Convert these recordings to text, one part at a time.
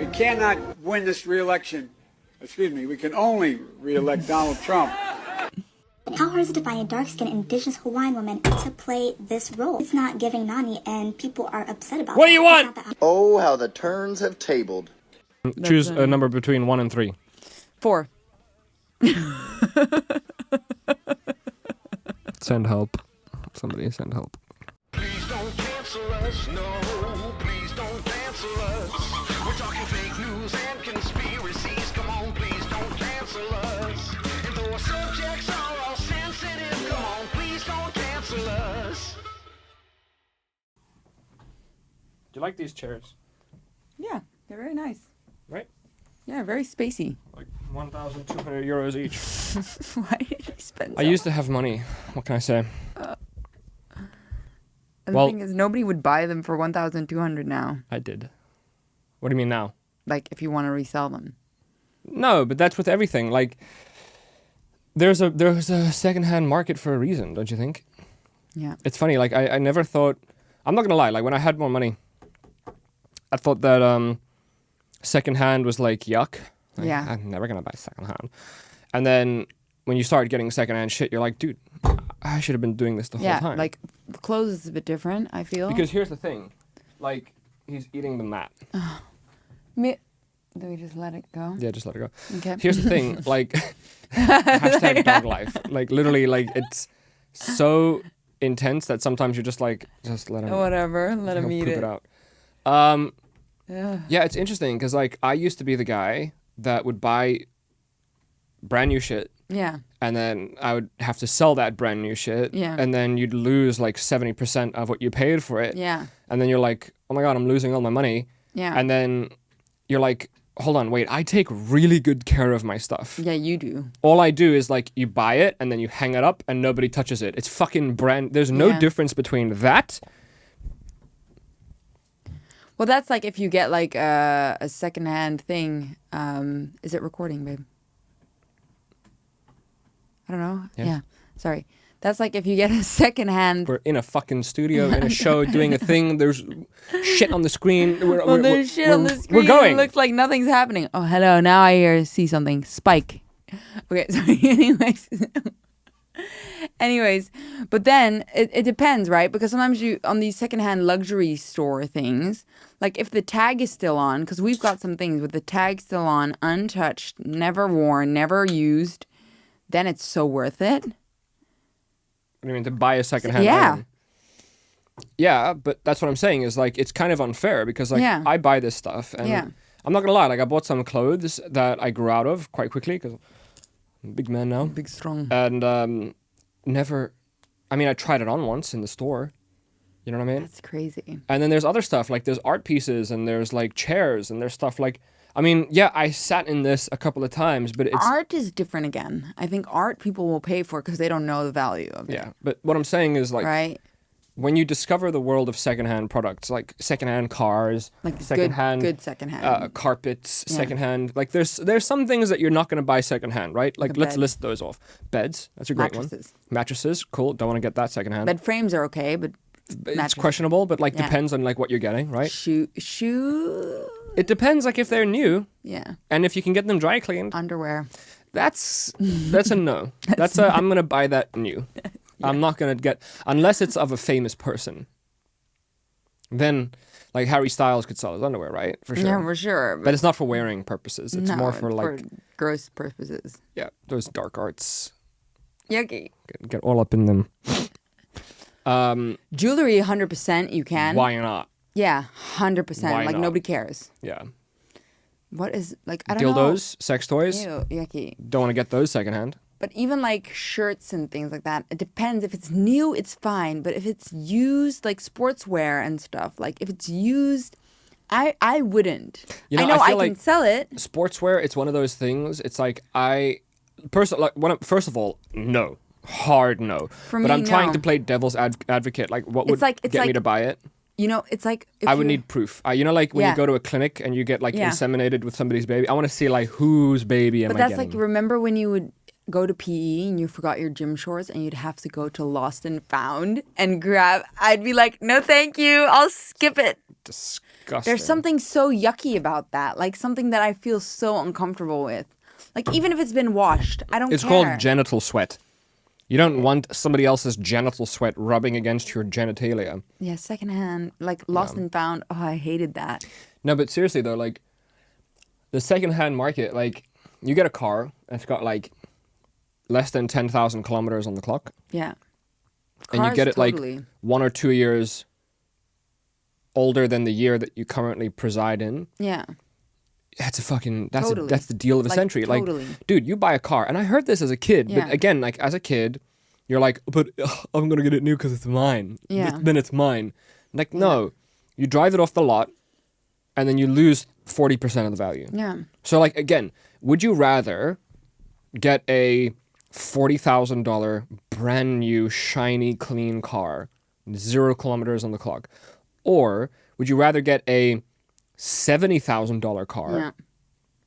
We cannot win this re-election. Excuse me, we can only re-elect Donald Trump. How hard is it to find a dark-skinned indigenous Hawaiian woman to play this role? It's not giving Nani, and people are upset about it. What do you want? Oh, how the turns have tabled. Choose a number between 1 and 3. 4. Send help. Somebody send help. Please don't cancel us, no. Please don't cancel us. We're talking fake news and conspiracies. Come on, please don't cancel us. And though our subjects are all sensitive, come on, please don't cancel us. Do you like these chairs? Yeah, they're very nice. Right? Yeah, very spacey. Like 1,200 euros each. Why did you spend so I used to have money. What can I say? And well, the thing is, nobody would buy them for 1,200 now. I did. What do you mean now? Like, if you want to resell them. No, but that's with everything. Like, there's a secondhand market for a reason, don't you think? Yeah. It's funny. Like, I never thought. I'm not gonna lie. Like, when I had more money, I thought that secondhand was like yuck. Like, Yeah. I'm never gonna buy secondhand. And then when you start getting secondhand shit, you're like, dude, I should have been doing this the whole time. Yeah, like, clothes is a bit different, I feel. Because here's the thing. Like, he's eating the mat. Do we just let it go? Yeah, just let it go. Okay. Here's the thing. Like, hashtag dog life. Like, literally, like, it's so intense that sometimes you're just like, just let him. Whatever, let him eat poop it. out. Yeah, it's interesting because, like, I used to be the guy that would buy brand new shit. Yeah. And then I would have to sell that brand new shit. Yeah. And then you'd lose like 70% of what you paid for it. Yeah. And then you're like, oh my God, I'm losing all my money. Yeah. And then you're like, hold on, wait, I take really good care of my stuff. Yeah, you do. All I do is like, you buy it and then you hang it up and nobody touches it. It's fucking brand. There's no difference between that. Well, that's like if you get like a secondhand thing. Is it recording, babe? I don't know. Yeah. Sorry. That's like if you get a secondhand. We're in a fucking studio, in a show, doing a thing. There's shit on the screen. There's shit on the screen. We're going. It looks like nothing's happening. Oh, hello. Now I see something. Spike. Okay, sorry. Anyways, but then it depends, right? Because sometimes you, on these secondhand luxury store things, like if the tag is still on, because we've got some things with the tag still on, untouched, never worn, never used, then it's so worth it. What do you mean, to buy a secondhand Yeah. item? Yeah, but that's what I'm saying is like, it's kind of unfair because like I buy this stuff and I'm not gonna lie, like I bought some clothes that I grew out of quite quickly because I'm a big man now. Big, strong. And I tried it on once in the store. You know what I mean? That's crazy. And then there's other stuff, like there's art pieces and there's like chairs and there's stuff like, I mean, yeah, I sat in this a couple of times, but it's... Art is different again. I think art people will pay for because they don't know the value of it. Yeah, but what I'm saying is like... Right? When you discover the world of secondhand products, like secondhand cars, like secondhand... Good secondhand. Carpets, secondhand... Like there's some things that you're not going to buy secondhand, right? Like let's list those off. Beds, that's a great one. Mattresses, cool. Don't want to get that secondhand. Bed frames are okay, but... It's questionable, but like depends on like what you're getting, right? Shoe. It depends, like if they're new. Yeah. And if you can get them dry cleaned. Underwear. That's a no. I'm gonna buy that new. Yeah. I'm not gonna get unless it's of a famous person. Then, like Harry Styles could sell his underwear, right? For sure. Yeah, for sure. But it's not for wearing purposes. It's more for like gross purposes. Yeah, those dark arts. Yucky. Get all up in them. Jewelry, 100% you can. Why not? Yeah, 100%. Why like not? nobody cares. Yeah. What is like I don't know. Dildos, sex toys. Ew, yucky. Don't want to get those secondhand. But even like shirts and things like that, it depends. If it's new, it's fine. But if it's used, like sportswear and stuff, like if it's used, I wouldn't. You know, I know I like can sell it. Sportswear, it's one of those things. It's like first of all, no. Hard no. For but me, I'm trying no. to play devil's advocate. Like, what would it's get me to buy it? You know, it's like... I would need proof. You know, like when Yeah. you go to a clinic and you get like inseminated with somebody's baby. I want to see like whose baby am I But that's getting? like, remember when you would... go to PE and you forgot your gym shorts and you'd have to go to Lost and Found and grab. I'd be like, no, thank you. I'll skip it. Disgusting. There's something so yucky about that. Like something that I feel so uncomfortable with. Like even if it's been washed, I don't It's care. called genital sweat. You don't want somebody else's genital sweat rubbing against your genitalia. Yeah, secondhand, like Lost and Found. Oh, I hated that. No, but seriously though, like the secondhand market, like you get a car that's got like less than 10,000 kilometers on the clock, Yeah. and you Cars, get it totally. like 1 or 2 years older than the year that you currently preside in. Yeah. That's a fucking Totally. that's the deal of the Like, century. totally. Like, dude, you buy a car, and I heard this as a kid. Yeah. But again, like as a kid, you're like, but I'm gonna get it new because it's mine. Yeah. Then it's mine. Like, no, you drive it off the lot, and then you lose 40% of the value. Yeah. So, like, again, would you rather get a $40,000 brand new, shiny, clean car, 0 kilometers on the clock, or would you rather get a $70,000 car, Yeah.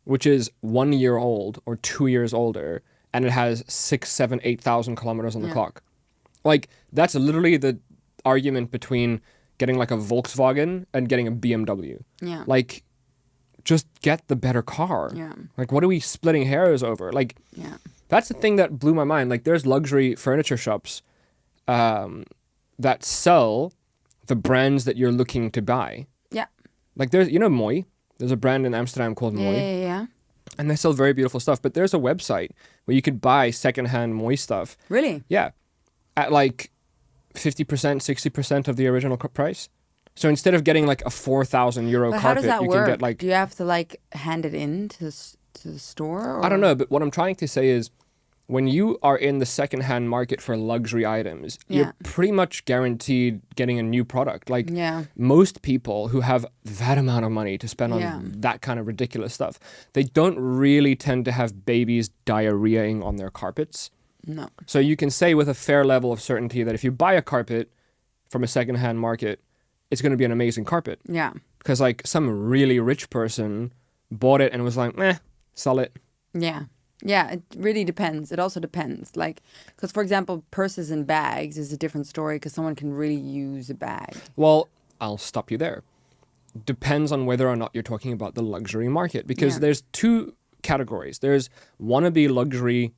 which is 1 year old or 2 years older, and it has 6, 7, 8,000 kilometers on the clock? Like, that's literally the argument between getting like a Volkswagen and getting a BMW. Yeah. Like, just get the better car. Yeah. Like, what are we splitting hairs over? Like, Yeah. that's the thing that blew my mind. Like, there's luxury furniture shops that sell the brands that you're looking to buy. Yeah. Like, there's, you know, Mooi. There's a brand in Amsterdam called Yeah. Mooi. Yeah. And they sell very beautiful stuff. But there's a website where you could buy secondhand Mooi stuff. Really? Yeah. At like 50%, 60% of the original price. So instead of getting like a 4,000 euro But how carpet, does that you work? can get like... Do you have to like hand it in to the store? Or? I don't know, but what I'm trying to say is when you are in the secondhand market for luxury items, Yeah. you're pretty much guaranteed getting a new product. Like Yeah. most people who have that amount of money to spend on Yeah. that kind of ridiculous stuff, they don't really tend to have babies diarrheaing on their carpets. No. So you can say with a fair level of certainty that if you buy a carpet from a secondhand market, it's going to be an amazing carpet. Yeah. Because like some really rich person bought it and was like, sell it. Yeah. Yeah, it really depends. It also depends. Like, because for example, purses and bags is a different story because someone can really use a bag. Well, I'll stop you there. Depends on whether or not you're talking about the luxury market, because Yeah. there's two categories. There's wannabe luxury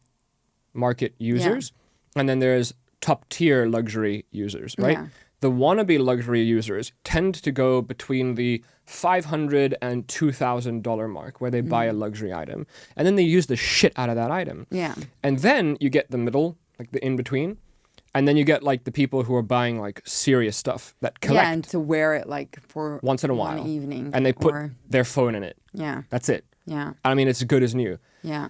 market users, and then there's top tier luxury users, right? Yeah. The wannabe luxury users tend to go between the $500 and $2,000 mark where they buy a luxury item, and then they use the shit out of that item. Yeah. And then you get the middle, like the in between, and then you get like the people who are buying like serious stuff that collect Yeah, and to wear it like for once in a one while, evening. and they put or- their phone in it. Yeah. That's it. Yeah. I mean, it's as good as new. Yeah.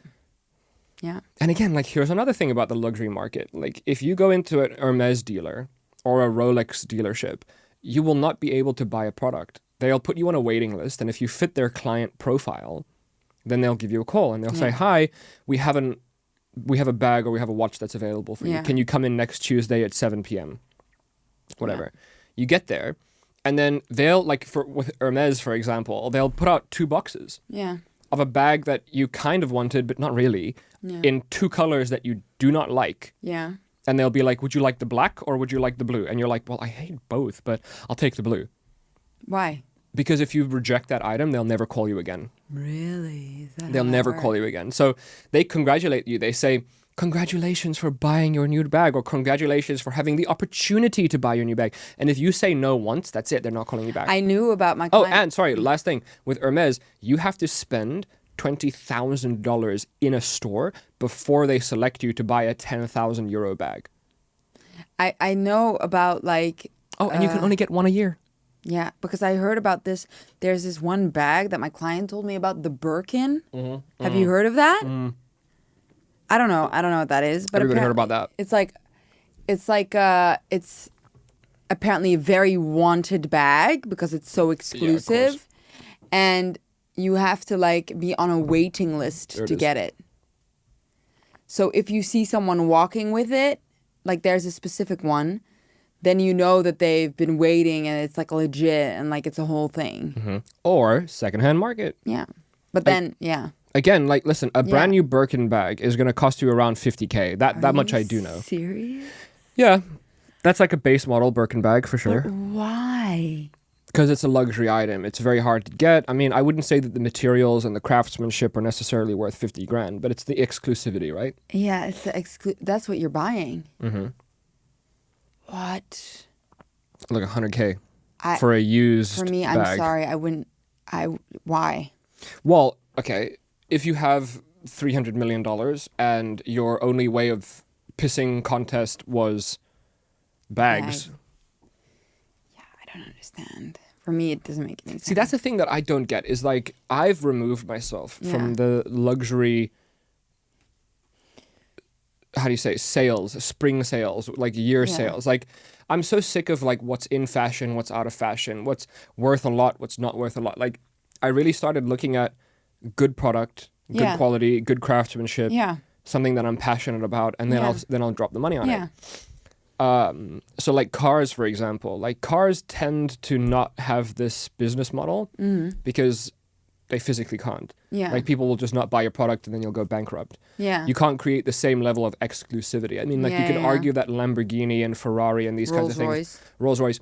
Yeah. And again, like here's another thing about the luxury market. Like if you go into an Hermes dealer or a Rolex dealership, you will not be able to buy a product. They'll put you on a waiting list, and if you fit their client profile, then they'll give you a call and they'll say, "Hi, we have a bag or we have a watch that's available for you. Yeah. Can you come in next Tuesday at 7 p.m.?" Whatever. You get there, and then they'll with Hermes, for example, they'll put out 2 boxes Yeah. of a bag that you kind of wanted, but not really, in 2 colors that you do not like. Yeah. And they'll be like, "Would you like the black or would you like the blue?" And you're like, "Well, I hate both, but I'll take the blue." Why? Because if you reject that item, they'll never call you again. Really? Is that They'll how that never works? call you again. So they congratulate you. They say, "Congratulations for buying your new bag," or "Congratulations for having the opportunity to buy your new bag." And if you say no once, that's it. They're not calling you back. I knew about my Oh, client. and sorry, last thing. With Hermes, you have to spend $20,000 in a store before they select you to buy a 10,000 euro bag. I know about like Oh, and you can only get one a year. yeah, because I heard about this. There's this one bag that my client told me about, the Birkin. Mm-hmm. Have you heard of that? I don't know. I don't know what that is. But Everybody heard apparently about that. it's apparently a very wanted bag because it's so exclusive, course. and you have to like be on a waiting list There it to is. get it. So if you see someone walking with it, like there's a specific one, then you know that they've been waiting and it's like legit and like it's a whole thing. Or secondhand market. Yeah. But then, yeah. Again, like, listen, a brand new Birkin bag is going to cost you around 50K. That much I do know. Serious? Yeah. That's like a base model Birkin bag for sure. Why? Because it's a luxury item. It's very hard to get. I mean, I wouldn't say that the materials and the craftsmanship are necessarily worth 50 grand, but it's the exclusivity, right? Yeah, it's the that's what you're buying. Mm-hmm. What? Like 100K for a used For me, bag. I'm sorry. I wouldn't. Why? Well, okay. If you have $300 million and your only way of pissing contest was bags. Yeah, I don't understand. For me, it doesn't make any sense. See, that's the thing that I don't get is like I've removed myself from the luxury, how do you say, sales, spring sales, like year sales. Like I'm so sick of like what's in fashion, what's out of fashion, what's worth a lot, what's not worth a lot. Like I really started looking at good product, good quality, good craftsmanship, something that I'm passionate about, and then I'll drop the money on it. So like cars, for example, like cars tend to not have this business model because they physically can't. Like people will just not buy your product and then you'll go bankrupt. You can't create the same level of exclusivity. I mean, like you can argue that Lamborghini and Ferrari and these kinds of things, Rolls-Royce,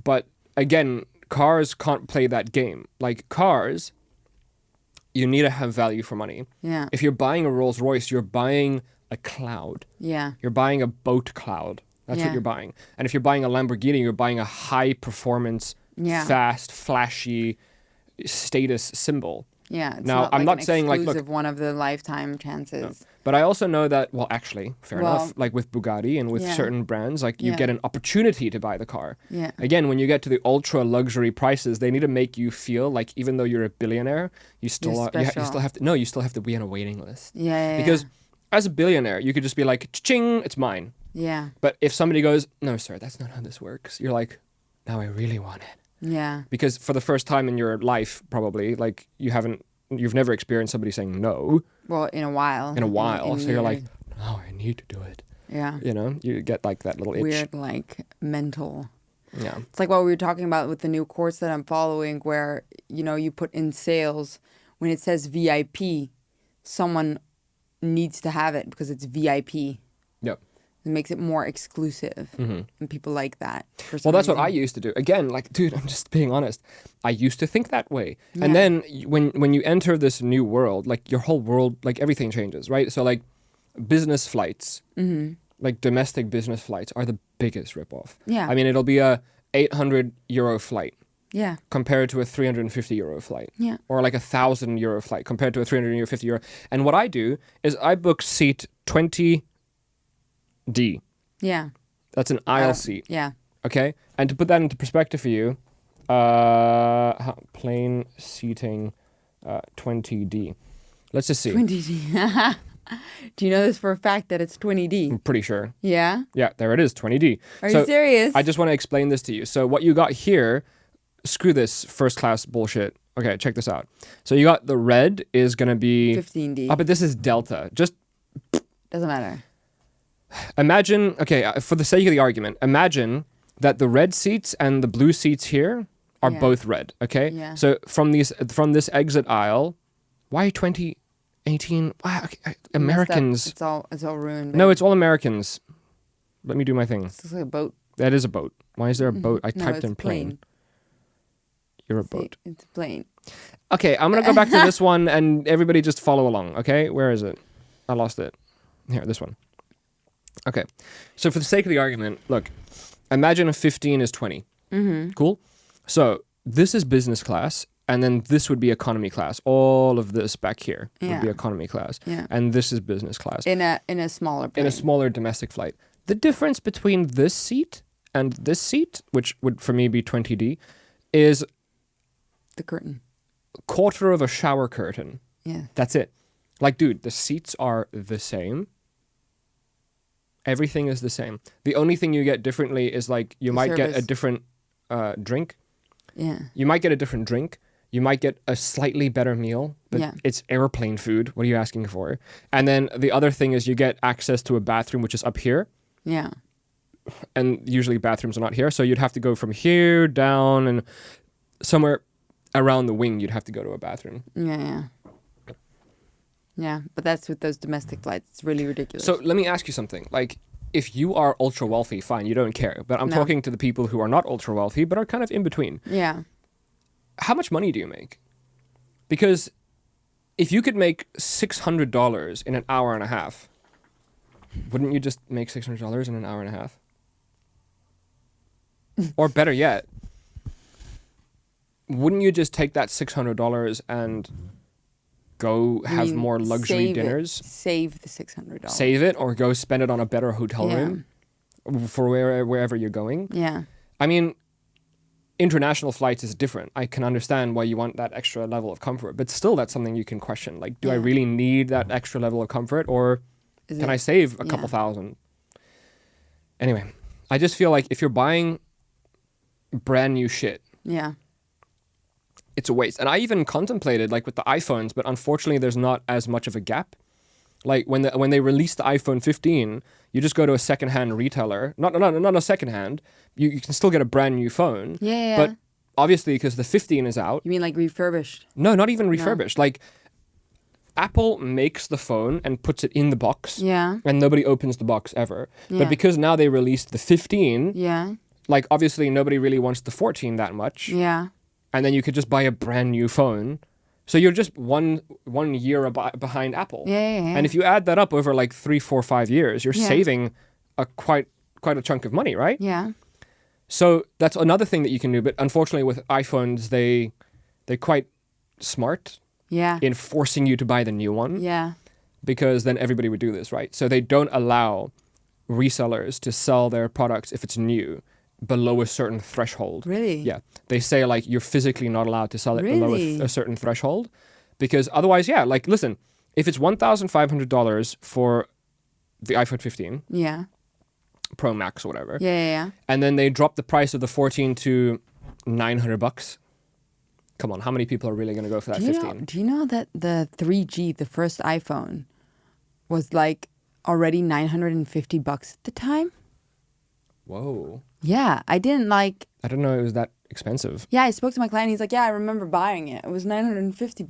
but again, cars can't play that game. Like cars, you need to have value for money. If you're buying a Rolls-Royce, you're buying a cloud. You're buying a boat cloud. That's what you're buying. And if you're buying a Lamborghini, you're buying a high performance, fast, flashy status symbol. It's now, not I'm like not an saying like, look, exclusive one of the lifetime chances. no. But I also know that, well, actually, fair enough, like with Bugatti and with certain brands, like you get an opportunity to buy the car. Again, when you get to the ultra luxury prices, they need to make you feel like even though you're a billionaire, you still have to be on a waiting list. Because as a billionaire, you could just be like, ching, it's mine. But if somebody goes, no, sir, that's not how this works, you're like, now I really want it. Because for the first time in your life, probably, like you've never experienced somebody saying no. Well, in a while. So you're like, no, I need to do it. You know, you get like that little itch. Weird, like mental. Yeah. It's like what we were talking about with the new course that I'm following where, you know, you put in sales, when it says VIP, someone needs to have it because it's VIP. Yep. It makes it more exclusive. And people like that. Well, that's what I used to do. Again, like, dude, I'm just being honest. I used to think that way. And then when you enter this new world, like your whole world, like everything changes, right? So like business flights, like domestic business flights are the biggest ripoff. I mean, it'll be a 800 euro flight. Compared to a 350 euro flight. Or like a 1,000 euro flight compared to a 350 euro. And what I do is I book seat 20D. That's an aisle seat. Okay? And to put that into perspective for you, plane seating 20D. Let's just see. 20D. Do you know this for a fact that it's 20D? I'm pretty sure. Yeah? Yeah, there it is, 20D. Are you serious? I just want to explain this to you. So what you got here, screw this first class bullshit. Okay, check this out. So you got the red is going to be 15D. Oh, but this is Delta. Just doesn't matter. Imagine, okay, for the sake of the argument, imagine that the red seats and the blue seats here are both red, okay? So from this exit aisle, why 2018? Why, okay, Americans. It's all ruined. No, it's all Americans. Let me do my thing. It's like a boat. That is a boat. Why is there a boat? I typed in plane. You're a boat. It's a plane. Okay, I'm going to go back to this one and everybody just follow along, okay? Where is it? I lost it. Here, this one. Okay, so for the sake of the argument, look, imagine a 15 is 20. Cool? So this is business class, and then this would be economy class. All of this back here would be economy class. And this is business class. In a smaller plane. In a smaller domestic flight. The difference between this seat and this seat, which would for me be 20D, is the curtain. Quarter of a shower curtain. That's it. Like, dude, the seats are the same. Everything is the same. The only thing you get differently is like you might get a different drink. You might get a different drink. You might get a slightly better meal, but it's airplane food. What are you asking for? And then the other thing is you get access to a bathroom, which is up here. And usually bathrooms are not here. So you'd have to go from here down and somewhere around the wing, you'd have to go to a bathroom. Yeah, but that's with those domestic flights. It's really ridiculous. So let me ask you something. Like, if you are ultra wealthy, fine, you don't care. But I'm No. talking to the people who are not ultra wealthy, but are kind of in between. yeah. How much money do you make? Because if you could make $600 in an hour and a half, wouldn't you just make $600 in an hour and a half? Or better yet, wouldn't you just take that $600 and go You have mean more luxury save it. dinners? Save the $600. Save it or go spend it on a better hotel Yeah. room for wherever you're going? Yeah. I mean, international flights is different. I can understand why you want that extra level of comfort, but still that's something you can question. Like, do I Yeah. really need that extra level of comfort, or Is can it- I save a couple yeah. thousand? Anyway, I just feel like if you're buying brand new shit, Yeah. it's a waste. And I even contemplated, like with the iPhones, but unfortunately there's not as much of a gap. Like when they released the iPhone 15, you just go to a secondhand retailer. Not a secondhand. You can still get a brand new phone. Yeah. But obviously, because the 15 is out. You mean like refurbished? No, not even refurbished. Like Apple makes the phone and puts it in the box. Yeah. And nobody opens the box ever. Yeah. But because now they released the 15, Yeah. like obviously nobody really wants the 14 that much. Yeah. And then you could just buy a brand new phone. So you're just one year behind Apple. Yeah. And if you add that up over like 3, 4, 5 years, you're Yeah. saving a quite a chunk of money, right? Yeah. So that's another thing that you can do. But unfortunately, with iPhones, they're quite smart Yeah. in forcing you to buy the new one, Yeah. because then everybody would do this, right? So they don't allow resellers to sell their products if it's new below a certain threshold. Really? Yeah. They say like you're physically not allowed to sell it below Really? a certain threshold, because otherwise, yeah, like listen, if it's $1,500 for the iPhone 15 Yeah. Pro Max or whatever, Yeah. and then they drop the price of the 14 to $900. Come on, how many people are really going to go for that 15? Do you know that the 3G, the first iPhone, was like already $950 at the time? Whoa. Yeah, I didn't like. I didn't know it was that expensive. Yeah, I spoke to my client. He's like, "Yeah, I remember buying it. It was $950." And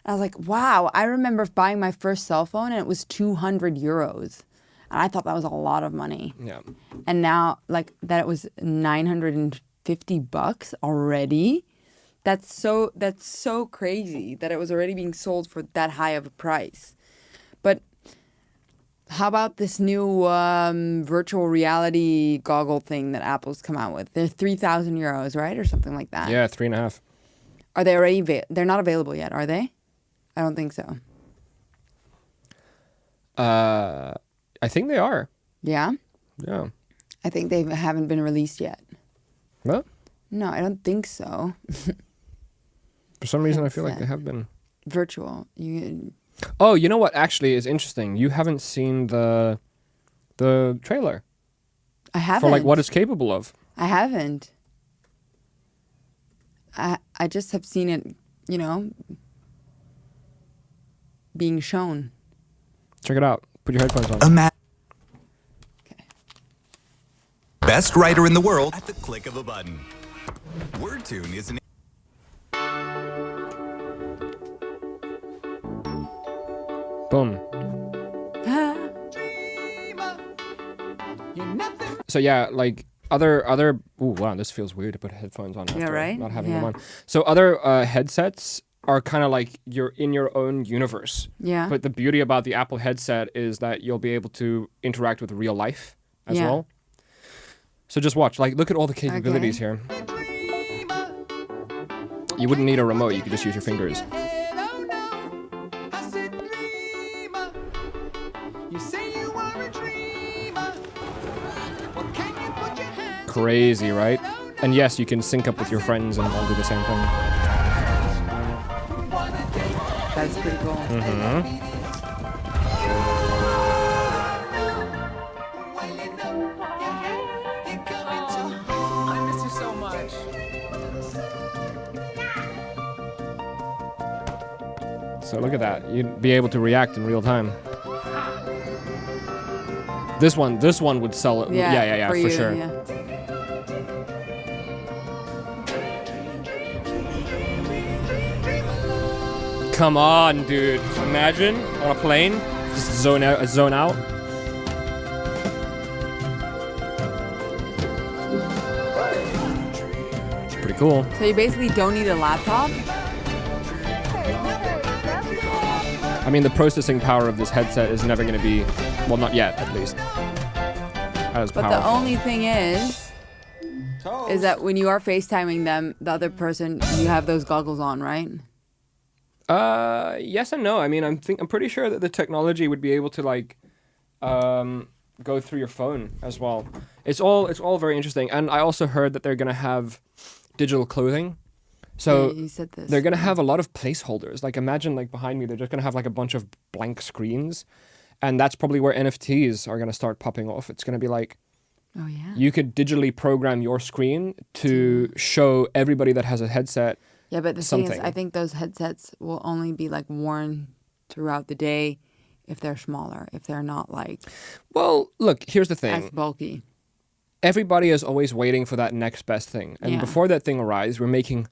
I was like, "Wow!" I remember buying my first cell phone, and it was €200, and I thought that was a lot of money. Yeah. And now, like that, it was $950 already. That's so crazy that it was already being sold for that high of a price. But how about this new virtual reality goggle thing that Apple's come out with? They're €3,000, right, or something like that. Yeah, 3.5. Are they already? They're not available yet, are they? I don't think so. I think they are. Yeah, Yeah. I think they haven't been released yet. Well, No, I don't think so. for some reason, I feel like It's, they have been. Virtual. Oh, you know what actually is interesting? You haven't seen the trailer I haven't. for like what it's capable of. I haven't. I just have seen it, being shown. Check it out. Put your headphones on. Okay. Best writer in the world at the click of a button. WordTune is an Boom. So yeah, like other. Ooh, wow, this feels weird to put headphones on. Yeah, after right? Not having them Yeah. on. So other headsets are kind of like you're in your own universe. Yeah. But the beauty about the Apple headset is that you'll be able to interact with real life as Yeah. well. So just watch. Like, look at all the capabilities here. You wouldn't need a remote. You could just use your fingers. Crazy, right? And yes, you can sync up with your friends and all do the same thing. That's pretty cool. I miss you so much. So look at that. You'd be able to react in real time. This one would sell it. Yeah, for you, sure. Yeah. Come on, dude. Imagine on a plane, just zone out. Pretty cool. So you basically don't need a laptop. I mean, the processing power of this headset is never going to be, well, not yet, at least, as But powerful. the only thing is that when you are FaceTiming them, the other person, you have those goggles on, right? Yes and no. I mean, I'm pretty sure that the technology would be able to like go through your phone as well. It's all very interesting. And I also heard that they're gonna have digital clothing. So Yeah, you said this. they're gonna have a lot of placeholders. Like imagine like behind me, they're just gonna have like a bunch of blank screens, and that's probably where NFTs are gonna start popping off. It's gonna be like Oh yeah. you could digitally program your screen to show everybody that has a headset. Yeah, but the thing is, something. I think those headsets will only be like worn throughout the day if they're smaller, if they're not like Well, look, here's the thing. as bulky. Everybody is always waiting for that next best thing. And Yeah. before that thing arrives, we're making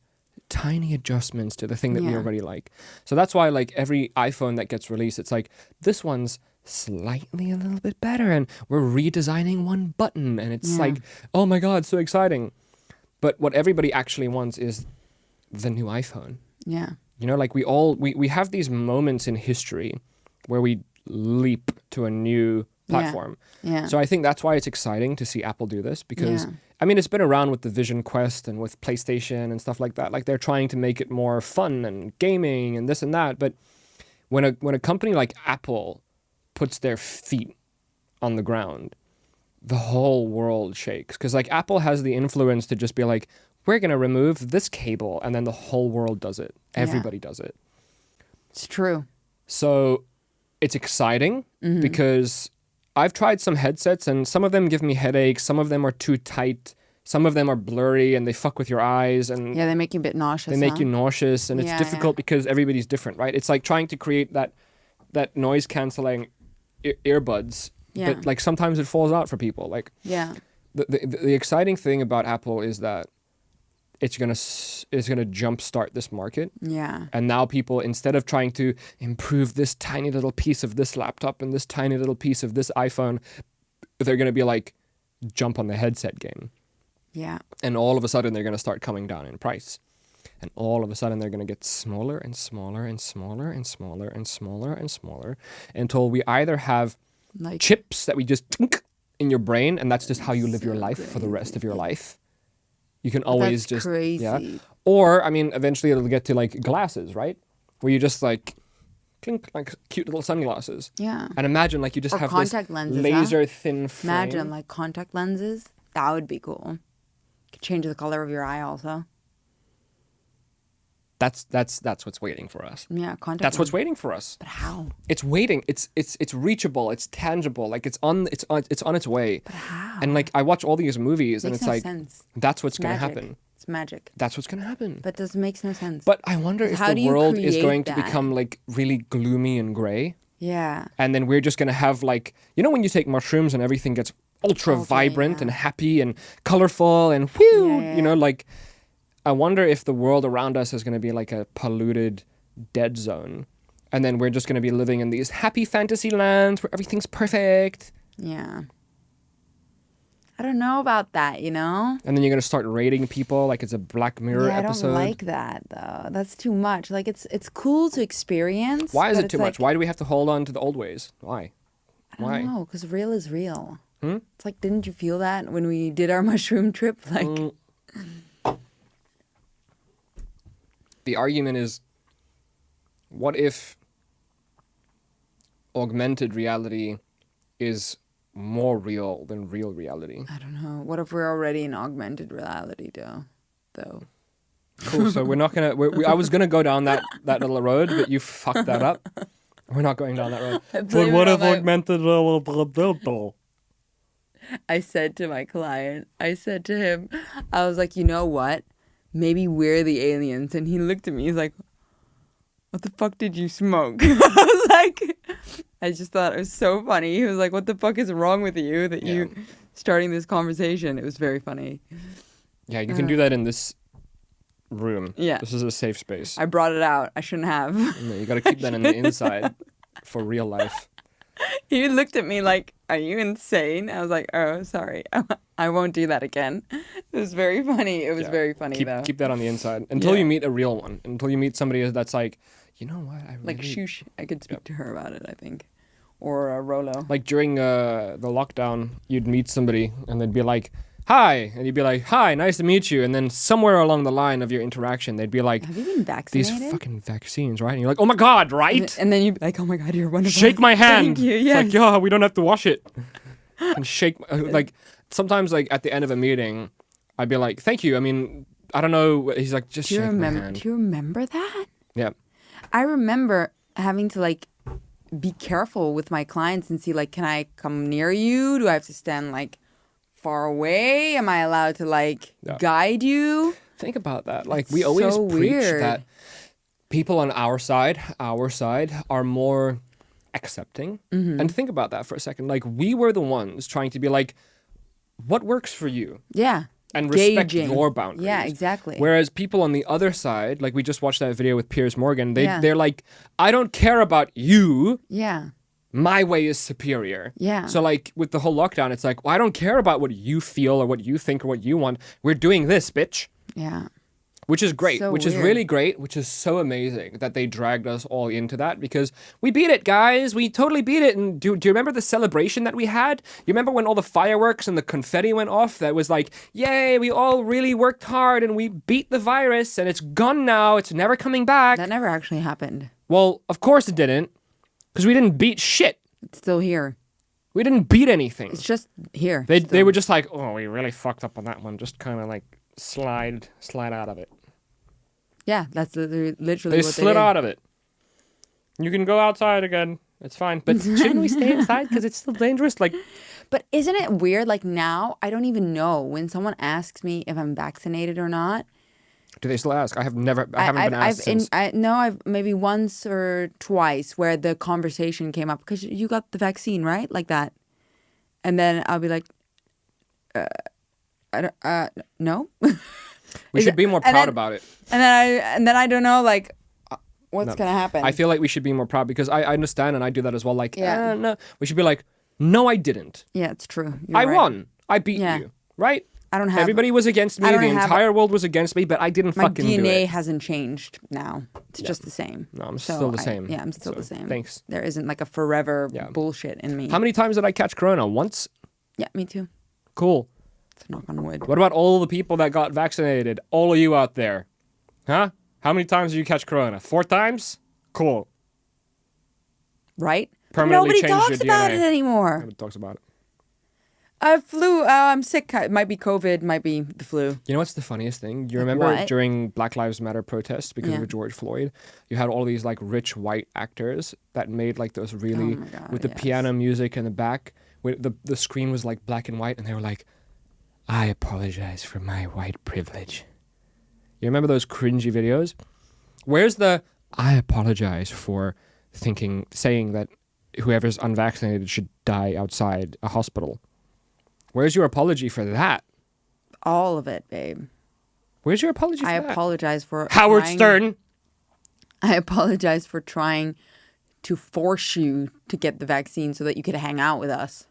tiny adjustments to the thing that we Yeah. already like. So that's why like every iPhone that gets released, it's like this one's slightly a little bit better and we're redesigning one button and it's Yeah. like, oh my God, so exciting. But what everybody actually wants is the new iPhone. Yeah. You know, like we have these moments in history where we leap to a new platform. Yeah. So I think that's why it's exciting to see Apple do this because Yeah. I mean it's been around with the Vision Quest and with PlayStation and stuff like that. Like they're trying to make it more fun and gaming and this and that. But when a company like Apple puts their feet on the ground, the whole world shakes. Because like Apple has the influence to just be like, we're gonna remove this cable, and then the whole world does it. Everybody does it. It's true. So it's exciting because I've tried some headsets and some of them give me headaches. Some of them are too tight. Some of them are blurry and they fuck with your eyes and Yeah, they make you a bit nauseous. they make huh? you nauseous. And it's Yeah, difficult yeah. because everybody's different, right? It's like trying to create that noise canceling earbuds. Yeah. But like sometimes it falls out for people. Like Yeah. the exciting thing about Apple is that it's gonna jumpstart this market. Yeah. And now people, instead of trying to improve this tiny little piece of this laptop and this tiny little piece of this iPhone, they're going to be like, jump on the headset game. Yeah. And all of a sudden, they're going to start coming down in price. And all of a sudden, they're going to get smaller and smaller and smaller and smaller and smaller and smaller until we either have Like chips that we just tink in your brain, and that's just how you live your life for the rest of your life. You can always that's just crazy. yeah. Or I mean, eventually it'll get to like glasses, right? Where you just like clink like cute little sunglasses. Yeah. And imagine like you just Or have contact this lenses, huh? laser thin frame. Imagine like contact lenses. That would be cool. Could change the color of your eye also. That's what's waiting for us. Yeah, contact. That's what's lenses. waiting for us. But how? It's waiting. It's reachable. It's tangible. Like it's on its way. But how? And like I watch all these movies, and Makes it's no like sense. that's what's It's gonna magic. happen. It's magic. That's what's gonna happen. But this makes no sense. But I wonder if How do the you world is create going to that? become like really gloomy and gray. yeah. And then we're just going to have like, you know, when you take mushrooms and everything gets ultra Okay, vibrant yeah. and happy and colorful and whew, Yeah, you know, yeah. like, I wonder if the world around us is going to be like a polluted dead zone. And then we're just going to be living in these happy fantasy lands where everything's perfect. Yeah. I don't know about that, you know? And then you're going to start raiding people like it's a Black Mirror Yeah, I episode. don't like that though. That's too much. Like it's cool to experience. Why is but it too it's much? like- Why do we have to hold on to the old ways? Why? I don't Why? know, because real is real. Hmm? It's like, didn't you feel that when we did our mushroom trip? Like, The argument is, what if augmented reality is more real than real reality? I don't know. What if we're already in augmented reality, though? Cool. So we're not gonna. I was gonna go down that little road, but you fucked that up. We're not going down that road. But what if augmented I said to my client, I said to him, I was like, you know what? Maybe we're the aliens. And he looked at me, he's like, what the fuck did you smoke? I was like, I just thought it was so funny. He was like, what the fuck is wrong with you that you starting this conversation? It was very funny. Yeah, you can do that in this room. Yeah. This is a safe space. I brought it out. I shouldn't have. No, you got to keep that on the inside for real life. He looked at me like, "Are you insane?" I was like, "Oh, sorry. I won't do that again." It was very funny. It was Yeah. very funny though. Keep that on the inside until Yeah. you meet a real one. Until you meet somebody that's like, you know what? I Like really... Shush, I could speak to her about it, I think. Or Rolo. Like during the lockdown, you'd meet somebody and they'd be like, "Hi," and you'd be like, "Hi, nice to meet you." And then somewhere along the line of your interaction, they'd be like, Have you been "These vaccinated? fucking vaccines, right?" And you're like, "Oh my god, right?" And then you'd be like, "Oh my god, you're one of Shake us." my hand. Thank you. It's Yes. like, yeah, we don't have to wash it. And shake, like, sometimes, like, at the end of a meeting, I'd be like, "Thank you." I mean, I don't know. He's like, "Just Do you shake remember? my hand." Do you remember that? Yeah. I remember having to like be careful with my clients and see like, can I come near you? Do I have to stand like far away? Am I allowed to like Yeah. guide you? Think about that. Like, It's we always so preach weird. that people on our side, are more accepting. Mm-hmm. And think about that for a second. Like, we were the ones trying to be like, what works for you? Yeah. And respect Gauging. your boundaries. Yeah, exactly. Whereas people on the other side, like we just watched that video with Piers Morgan, Yeah. they're like, I don't care about you. Yeah. My way is superior. Yeah. So like with the whole lockdown, it's like, well, I don't care about what you feel or what you think or what you want. We're doing this, bitch. Yeah. Which is great, So which is weird. really great, which is so amazing that they dragged us all into that because we beat it, guys. We totally beat it. And do you remember the celebration that we had? You remember when all the fireworks and the confetti went off? That was like, yay, we all really worked hard and we beat the virus and it's gone now. It's never coming back. That never actually happened. Well, of course it didn't because we didn't beat shit. It's still here. We didn't beat anything. It's just here. They still. were just like, oh, we really fucked up on that one. Just kind of like slide out of it. Yeah, that's literally They what slid they did. out of it. You can go outside again. It's fine. But shouldn't we stay inside because it's still dangerous? Like, But isn't it weird? Like now, I don't even know when someone asks me if I'm vaccinated or not. do they still ask? I haven't been asked since. I've maybe once or twice where the conversation came up because you got the vaccine, right? Like that, and then I'll be like, no. We should be more and proud then- about it. And then I don't know like what's No. gonna happen. I feel like we should be more proud because I understand and I do that as well. Like, Yeah. no, we should be like, no, I didn't. Yeah, it's true. You're I right. won. I beat Yeah. you. Right? I don't have Everybody was against me. I The don't have- entire world was against me, but I didn't my fucking do DNA it. hasn't changed now. It's just the same. No, I'm still the same. Yeah, I'm still So, the same. thanks. There isn't like a forever Yeah. bullshit in me. How many times did I catch corona? Once? Yeah, me too. Cool. Let's knock on wood. What about all the people that got vaccinated? All of you out there. Huh? How many times did you catch corona? 4 times? Cool. Right? But Permanently nobody change your talks about DNA. it anymore. Nobody talks about it. I flew. I'm sick. It might be COVID. Might be the flu. You know what's the funniest thing? You Like remember what? during Black Lives Matter protests because Yeah. of George Floyd, you had all these like rich white actors that made like those really Oh my God, with the yes. piano music in the back. With the screen was like black and white, and they were like, "I apologize for my white privilege." You remember those cringy videos? Where's the "I apologize for saying that whoever's unvaccinated should die outside a hospital"? Where's your apology for that? All of it, babe. Where's your apology for I that? apologize for Howard trying- Stern. I apologize for trying to force you to get the vaccine so that you could hang out with us.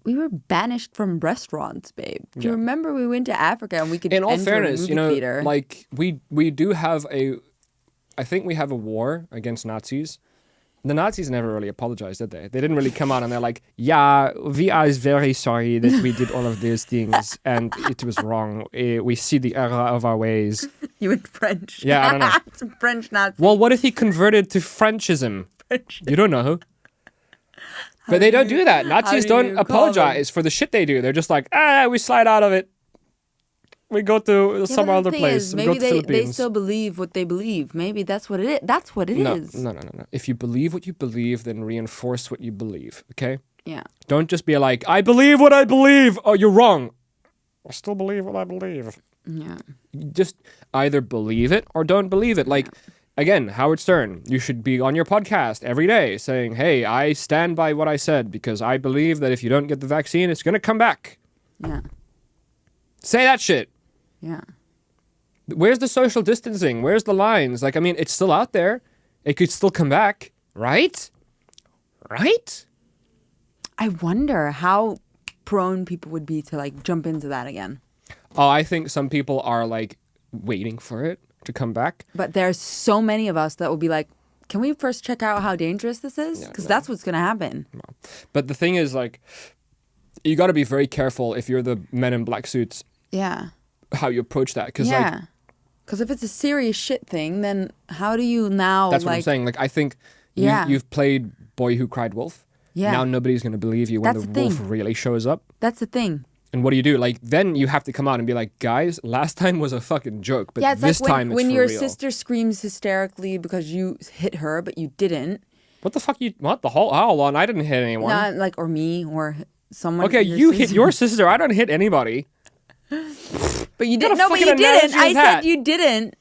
We were banished from restaurants, babe. Do you Yeah. remember we went to Africa and we could In all enter fairness, a movie you know, theater? like we do have I think we have a war against Nazis. The Nazis never really apologized, did they? They didn't really come out and they're like, yeah, we are very sorry that we did all of these things and it was wrong. We see the error of our ways. You went French. Yeah, I don't know. It's a French Nazi. Well, what if he converted to Frenchism? French. You don't know. But they don't do that. Nazis do you don't call apologize for the shit they do. They're just like, we slide out of it. We go to Yeah, some but the other thing place. is, We go maybe to they Philippines. still believe what they believe. Maybe that's what it is. That's what it is. No. If you believe what you believe, then reinforce what you believe, okay? Yeah. Don't just be like, I believe what I believe. Oh, you're wrong. I still believe what I believe. Yeah. Just either believe it or don't believe it. Like, again, Howard Stern, you should be on your podcast every day saying, hey, I stand by what I said because I believe that if you don't get the vaccine, it's going to come back. Yeah. Say that shit. Yeah. Where's the social distancing? Where's the lines? Like, I mean, it's still out there. It could still come back, right? Right? I wonder how prone people would be to like jump into that again. Oh, I think some people are like waiting for it to come back. But there's so many of us that will be like, can we first check out how dangerous this is? Because that's what's going to happen. But the thing is, like, you got to be very careful if you're the men in black suits, Yeah. how you approach that. Because, Yeah. like, Because if it's a serious shit thing, then how do you now that's like... what I'm saying. Like, I think Yeah. you've played Boy Who Cried Wolf. Yeah. Now nobody's going to believe you when That's the the wolf thing. really shows up. That's the thing. And what do? Like, then you have to come out and be like, guys, last time was a fucking joke, but Yeah, it's this like time when it's for your real. sister screams hysterically because you hit her, but you didn't. What the fuck? What the whole? Hold on, I didn't hit anyone. Not like, or me, or someone. Okay, you hit your sister. I don't hit anybody. But you What didn't. kind of No, but you fucking didn't. analogy I is said that? you didn't.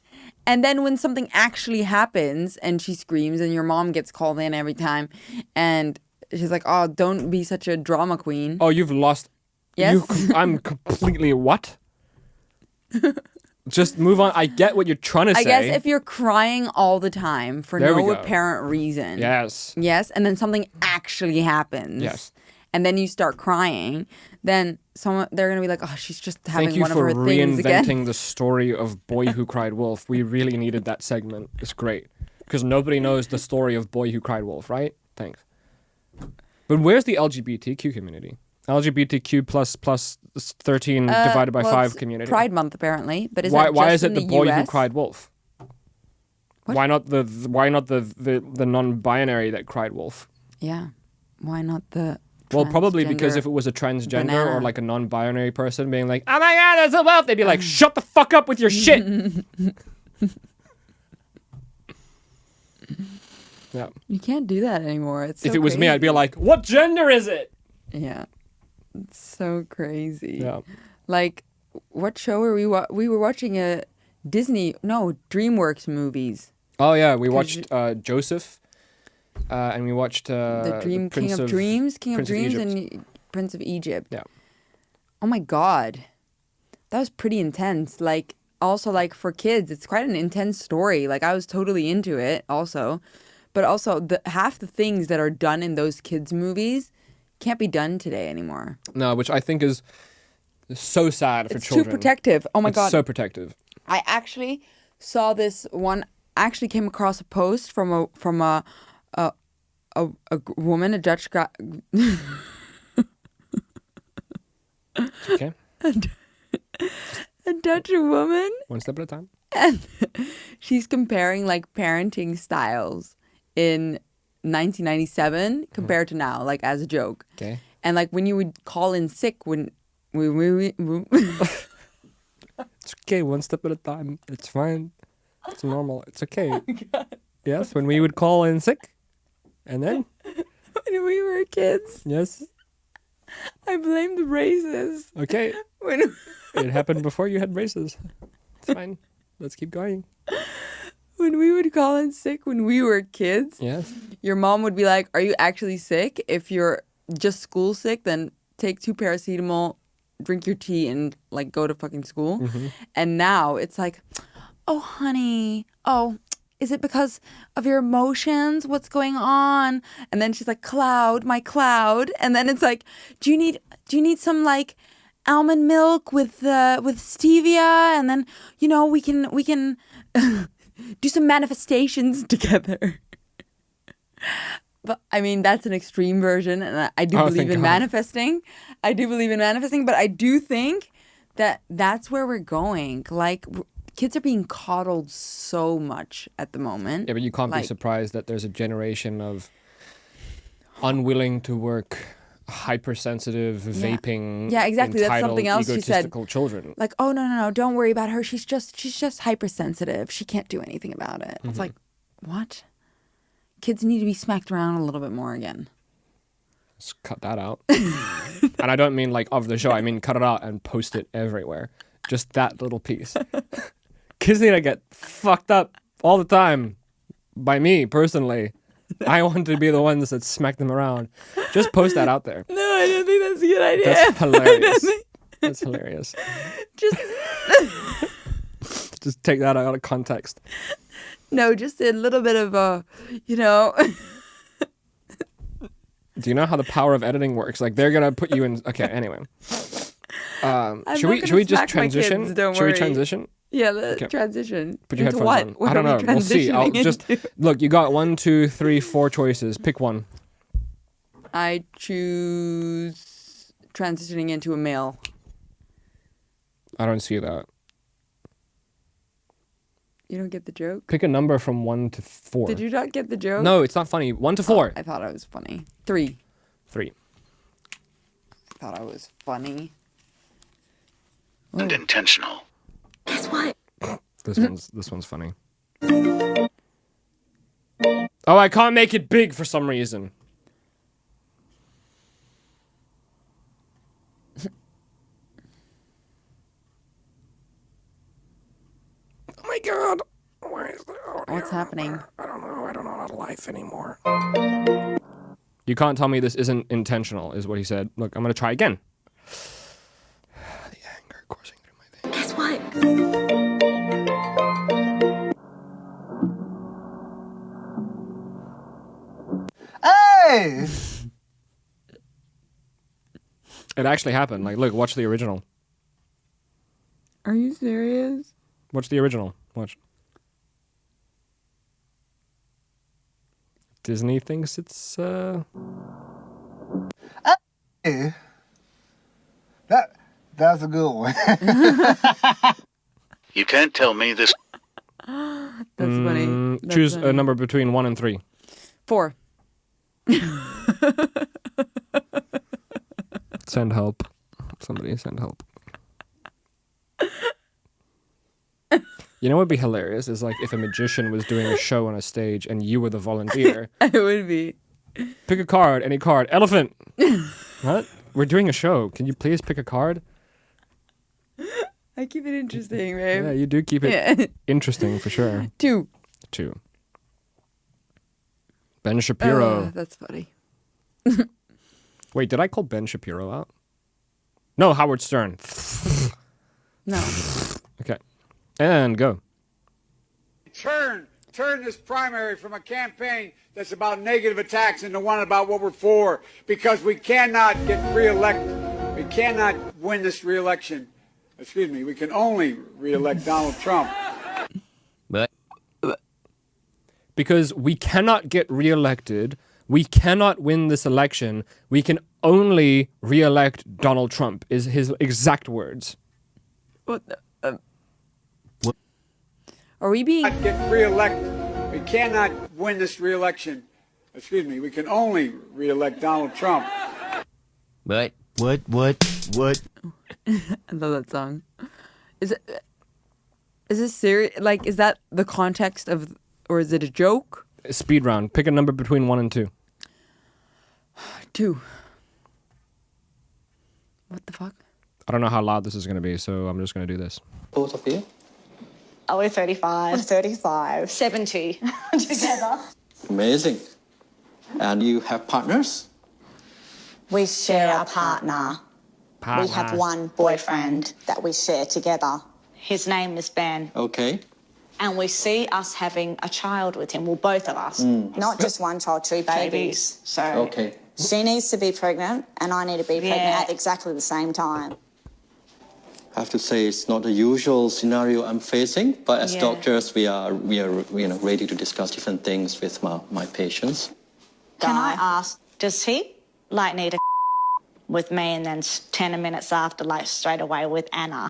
And then when something actually happens and she screams and your mom gets called in every time and she's like, oh, don't be such a drama queen. Oh, you've lost. Yes. I'm completely what? Just move on. I get what you're trying to say. I guess if you're crying all the time for There we no go. apparent reason. Yes. Yes. And then something actually happens. Yes. And then you start crying, then they're gonna be like, "Oh, she's just having Thank you one of for her things again." reinventing the story of Boy Who Cried Wolf. We really needed that segment. It's great. Because nobody knows the story of Boy Who Cried Wolf, right? Thanks. But where's the LGBTQ community? LGBTQ plus 13 divided by Well, 5 it's community. Pride Month, apparently. But why that is just it in the Boy Who US? Cried Wolf? What? Why not the non-binary that cried wolf? Yeah. Why not the? Well, probably because transgender if it was a transgender banana? or like a non-binary person being like, "Oh my god, there's a wolf," they'd be like, "Shut the fuck up with your shit." Yeah. You can't do that anymore. It's so If it was me, I'd be crazy. like, "What gender is it?" Yeah. It's so crazy. Yeah. Like, what show were we were watching a DreamWorks movies. Oh yeah, we watched Joseph, and we watched The King Prince of Dreams, King of Prince Dreams, Egypt. and Prince of Egypt. Yeah. Oh my God, that was pretty intense. Like, also, like for kids, it's quite an intense story. Like, I was totally into it, also, but also half the things that are done in those kids' movies can't be done today anymore. No, which I think is so sad for It's children. too protective. Oh my It's God. so protective. I actually saw this one. I actually came across a post from a woman, a Dutch guy. Okay, A Dutch woman, one step at a time. and she's comparing like parenting styles in 1997 compared to now, like as a joke. Okay. And like when you would call in sick when we It's okay, one step at a time. It's fine. It's normal. It's okay. Yes, when we would call in sick. And then? when we were kids, Yes. I blame the braces. Okay. When It happened before you had braces. It's fine. Let's keep going. when we would call in sick when we were kids, Yes. your mom would be like, "Are you actually sick? If you're just school sick, then take 2 paracetamol, drink your tea, and like go to fucking school." And now it's like, "Oh, honey, oh, is it because of your emotions? What's going on?" And then she's like, "Cloud, my cloud." And then it's like, "Do you need some like almond milk with stevia? And then we can do some manifestations together." But I mean, that's an extreme version, and I do Oh, believe thank in God. manifesting. I do believe in manifesting, but I do think that that's where we're going. Like, kids are being coddled so much at the moment. Yeah, but you can't be Like- surprised that there's a generation of unwilling to work, hypersensitive, vaping, Yeah, exactly. That's entitled, something else she said. egotistical children. Like, "Oh, no, don't worry about her. She's just hypersensitive. She can't do anything about it." It's like, what? Kids need to be smacked around a little bit more again. Let's cut that out. And I don't mean like of the show. I mean cut it out and post it everywhere. Just that little piece. Kids need to get fucked up all the time by me personally. I want to be the ones that smack them around. Just post that out there. No, I don't think that's a good idea. That's hilarious. That's hilarious. Just Just take that out of context. no, just a little bit of a, you know. Do you know how the power of editing works? Like they're gonna put you in. Okay, anyway. Should we just transition? Should we transition? Yeah, let's transition. Put your Into headphones what? on. I don't are we know. We'll see. I'll transitioning just into? look. You got 1, 2, 3, 4 choices. Pick one. I choose transitioning into a male. I don't see that. You don't get the joke? Pick a number from 1 to 4. Did you not get the joke? No, it's not funny. 1 to 4. I thought I was funny. 3. 3. I thought I was funny. And intentional. Guess what? This one's funny. Oh, I can't make it big for some reason. Oh my god. Why is that? What's happening? I don't know. I don't know how to life anymore. You can't tell me this isn't intentional, is what he said. Look, I'm gonna try again. The anger coursing through my veins. Guess what? Hey! It actually happened. Like, look, watch the original. Are you serious? Watch the original. Watch. Disney thinks it's Hey. That's a good one. You can't tell me this. That's funny. That's choose funny. a number between 1 and 3. 4. Send help. Somebody send help. You know what would be hilarious is like if a magician was doing a show on a stage and you were the volunteer. It would be. Pick a card, any card. Elephant. What? We're doing a show. Can you please pick a card? I keep it interesting, babe. Yeah, you do keep it Yeah. interesting for sure. 2. 2. Ben Shapiro. That's funny. Wait, did I call Ben Shapiro out? No, Howard Stern. No. Okay. And go. Turn this primary from a campaign that's about negative attacks into one about what we're for, because we cannot get reelected. We cannot win this reelection. Excuse me, we can only reelect Donald Trump. Because we cannot get reelected, we cannot win this election, we can only reelect Donald Trump, is his exact words. What? Are we being? Not get reelected. We cannot win this reelection. Excuse me, we can only reelect Donald Trump. What? I love that song. Is this serious? Like, is that the context of, or is it a joke? Speed round. Pick a number between 1 and 2. 2. What the fuck? I don't know how loud this is going to be, so I'm just going to do this. Both of you? Oh, we're 35. We're 35. 70 together. Amazing. And you have partners? We share a partner. We have one boyfriend that we share together. His name is Ben. Okay. And we see us having a child with him. Well, both of us. Not just one child, 2 babies. So Okay. she needs to be pregnant and I need to be pregnant at exactly the same time. I have to say it's not the usual scenario I'm facing, but as doctors, we are ready to discuss different things with my patients. Can I ask, does he need a with me and then 10 minutes after straight away with Anna?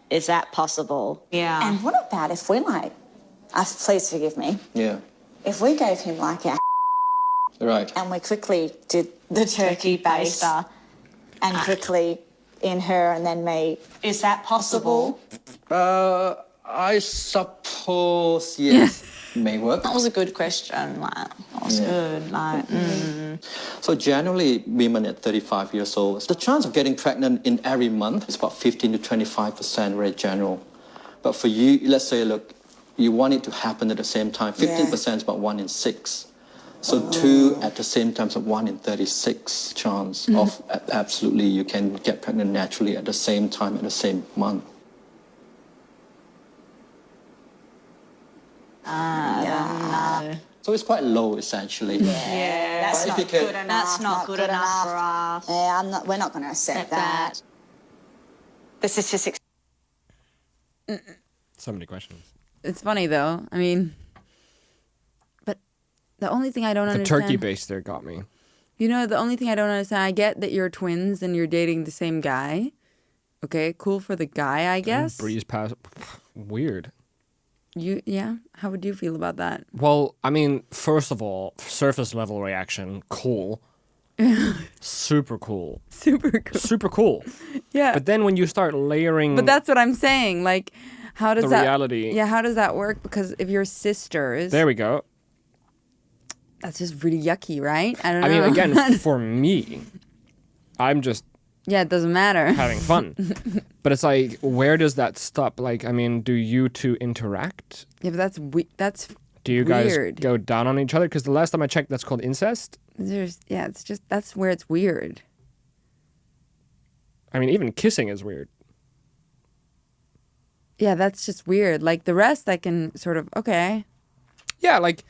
Is that possible? Yeah. And what about if we please forgive me, Yeah. if we gave him our Right. and we quickly did the turkey baster and quickly in her and then me, is that possible? I suppose yes, may work. That was a good question. That was good. So generally, women at 35 years old, the chance of getting pregnant in every month is about 15 to 25%, very general. But for you, let's say, look, you want it to happen at the same time. 15% is about 1 in 6. So 2 at the same time, so 1 in 36 chance of absolutely you can get pregnant naturally at the same time at the same month. So it's quite low essentially. That's But not if you can- good enough. That's not good enough for us. Yeah, we're not going to accept that. The statistics. So many questions. It's funny though. I mean, but the only thing I don't The understand. turkey base there got me. You know, the only thing I don't understand. I get that you're twins and you're dating the same guy. Okay, cool for the guy, I guess. Breeze past. Weird. Yeah. How would you feel about that? Well, I mean, first of all, surface level reaction, cool. Super cool. Super cool. Super cool. Yeah. But then when you start layering But that's what I'm saying. Like, how does the that reality. Yeah, how does that work? Because if you're sisters, There we go. that's just really yucky, right? I don't know. I mean, again, for me, I'm just yeah, it doesn't matter. having fun. But it's like, where does that stop? Like, I mean, do you two interact? Yeah, but that's Do you weird. guys go down on each other? Because the last time I checked, that's called incest. It's just that's where it's weird. I mean, even kissing is weird. Yeah, that's just weird. Like the rest, I can sort of okay. Yeah, like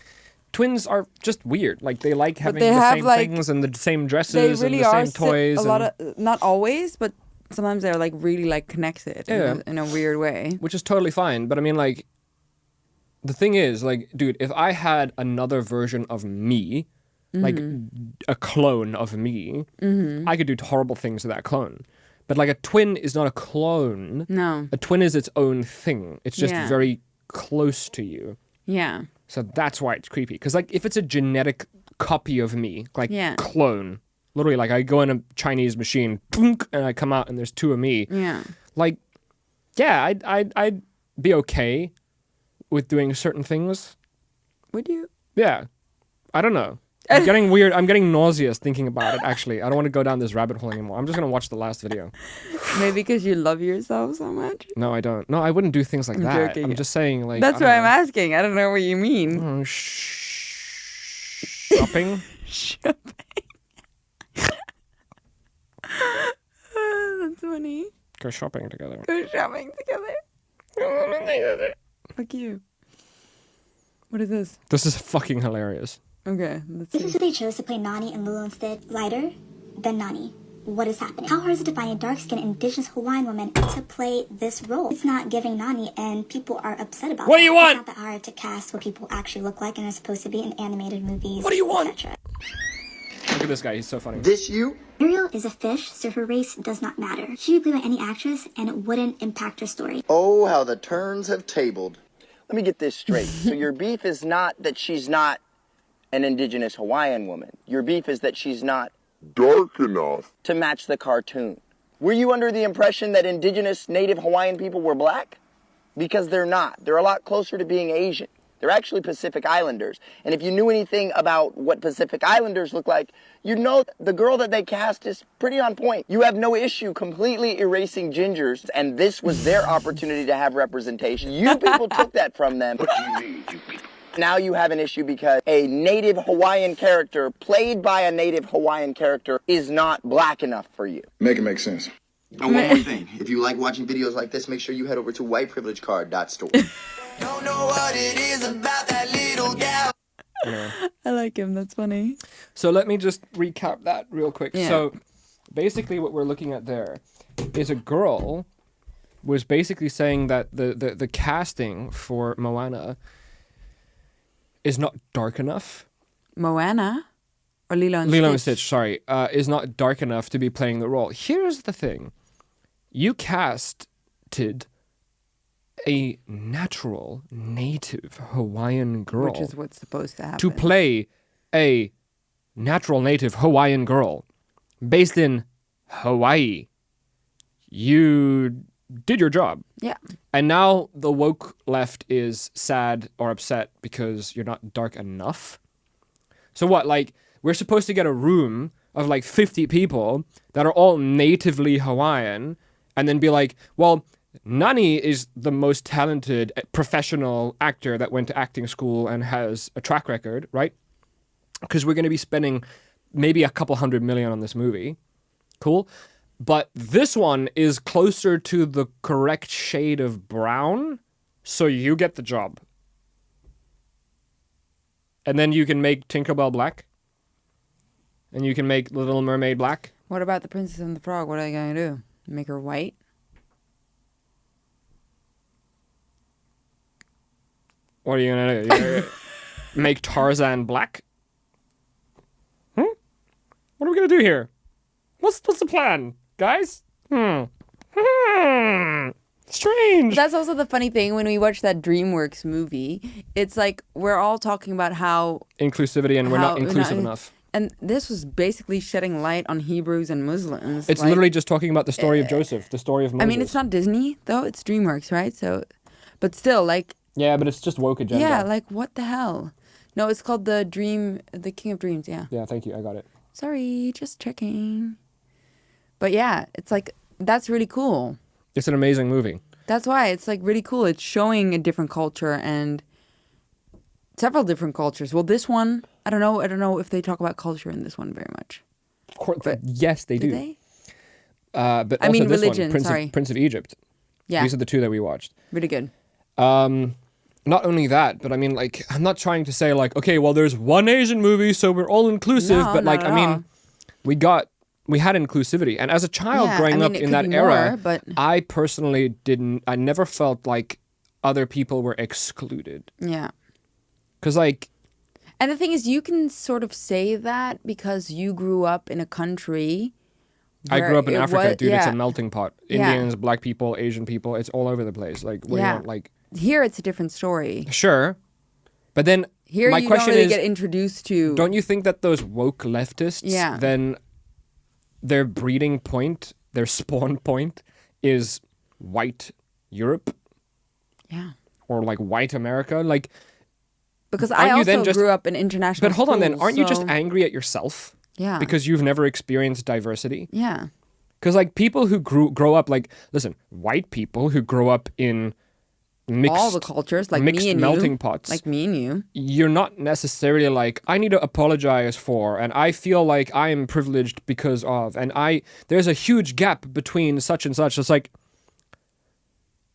twins are just weird. Like they like having they the have, same like- things and the same They dresses really and the are same toys. a lot and- of not always, but sometimes they're like really like connected in a weird way. which is totally fine. But I mean, like, the thing is, like, dude, if I had another version of me, like a clone of me, I could do horrible things to that clone. But like a twin is not a clone. No. A twin is its own thing. It's just Yeah. very close to you. Yeah. So that's why it's creepy. Because like if it's a genetic copy of me, like Yeah. clone, literally like I go in a Chinese machine, boonk, and I come out and there's 2 of me. Yeah. Like, yeah, I'd be okay with doing certain things. Would you? Yeah. I don't know. I'm getting weird. I'm getting nauseous thinking about it, actually. I don't want to go down this rabbit hole anymore. I'm just going to watch the last video. Maybe because you love yourself so much. No, I don't. No, I wouldn't do things like I'm that. joking. I'm just saying, like... That's I don't why I'm know. asking. I don't know what you mean. Shopping? That's funny. Go shopping together. Go shopping together. Fuck you. What is this? This is fucking hilarious. Okay, let's If see. they chose to play Nani and Lulu instead, lighter than Nani, what is happening? How hard is it to find a dark-skinned indigenous Hawaiian woman to play this role? It's not giving Nani, and people are upset about it. What do you want? It's not that hard to cast what people actually look like and are supposed to be in animated movies. What do you want? etc. Look at this guy. He's so funny. This you? Ariel is a fish, so her race does not matter. She would play by any actress, and it wouldn't impact her story. Oh, how the turns have tabled. Let me get this straight. So your beef is not that she's not an indigenous Hawaiian woman. Your beef is that she's not Dark enough. to match the cartoon. Were you under the impression that indigenous native Hawaiian people were black? Because they're not. They're a lot closer to being Asian. They're actually Pacific Islanders. And if you knew anything about what Pacific Islanders look like, you'd know the girl that they cast is pretty on point. You have no issue completely erasing gingers, and this was their opportunity to have representation. You people took that from them. What do you need, you people? Now you have an issue because a native Hawaiian character played by a native Hawaiian character is not black enough for you. Make it make sense. And one more thing. If you like watching videos like this, make sure you head over to whiteprivilegecard.store. Don't know what it is about that little gal. I like him. That's funny. So let me just recap that real quick. Yeah. So basically what we're looking at there is a girl was basically saying that the casting for Moana is not dark enough. Moana or Lilo and Lilo and Stitch, sorry, is not dark enough to be playing the role. Here's the thing. You casted a natural native Hawaiian girl which is what's supposed to happen. to play a natural native Hawaiian girl based in Hawaii. You did your job. Yeah. And now the woke left is sad or upset because you're not dark enough. So what, like, we're supposed to get a room of like 50 people that are all natively Hawaiian and then be like, well, Nani is the most talented professional actor that went to acting school and has a track record, right? because we're going to be spending maybe a couple $100 million on this movie. Cool. But this one is closer to the correct shade of brown, so you get the job. And then you can make Tinkerbell black. And you can make The Little Mermaid black. What about the Princess and the Frog? What are they going to do? Make her white? What are you going to do? You're gonna make Tarzan black? What are we going to do here? What's the plan, guys? Strange. That's also the funny thing when we watch that DreamWorks movie. It's like we're all talking about how inclusivity and we're not inclusive enough. And this was basically shedding light on Hebrews and Muslims. It's literally just talking about the story of Joseph, the story of Moses. I mean, it's not Disney though; it's DreamWorks, right? So, but still, like. Yeah, but it's just woke agenda. Yeah, like what the hell? No, it's called the King of Dreams. Yeah. Yeah, thank you. I got it. Sorry, just checking. But yeah, it's like that's really cool. It's an amazing movie. That's why it's like really cool. It's showing a different culture and several different cultures. Well, this one, I don't know if they talk about culture in this one very much. Of course, yes, they do. They? But I also mean, this religion. one, Prince of Egypt. Yeah, these are the two that we watched. Really good. Not only that, but I mean, like, I'm not trying to say like, okay, well, there's one Asian movie, so we're all inclusive. No, but like, not I at mean, we had inclusivity, and as a child growing up in that era, but I personally I never felt like other people were excluded. Yeah. Because like, and the thing is, you can sort of say that because you grew up in a country. I grew up in Africa, dude. Yeah. It's a melting pot. Indians, Black people, Asian people. It's all over the place. Like, what do you want? Like, here it's a different story. Sure, but then here my you question don't really is, get introduced to. Don't you think that those woke leftists, then their breeding point, their spawn point, is white Europe? Yeah. Or like white America, like. Because I also grew up in international. But hold on, then, schools, aren't you just angry at yourself? Yeah. Because you've never experienced diversity. Yeah. Because like people who grow up, like, listen, white people who grow up in mixed, all the cultures, like mixed me and melting you, pots, like me and you, you're not necessarily like, I need to apologize for, and I feel like I am privileged because of, and there's a huge gap between such and such. It's like,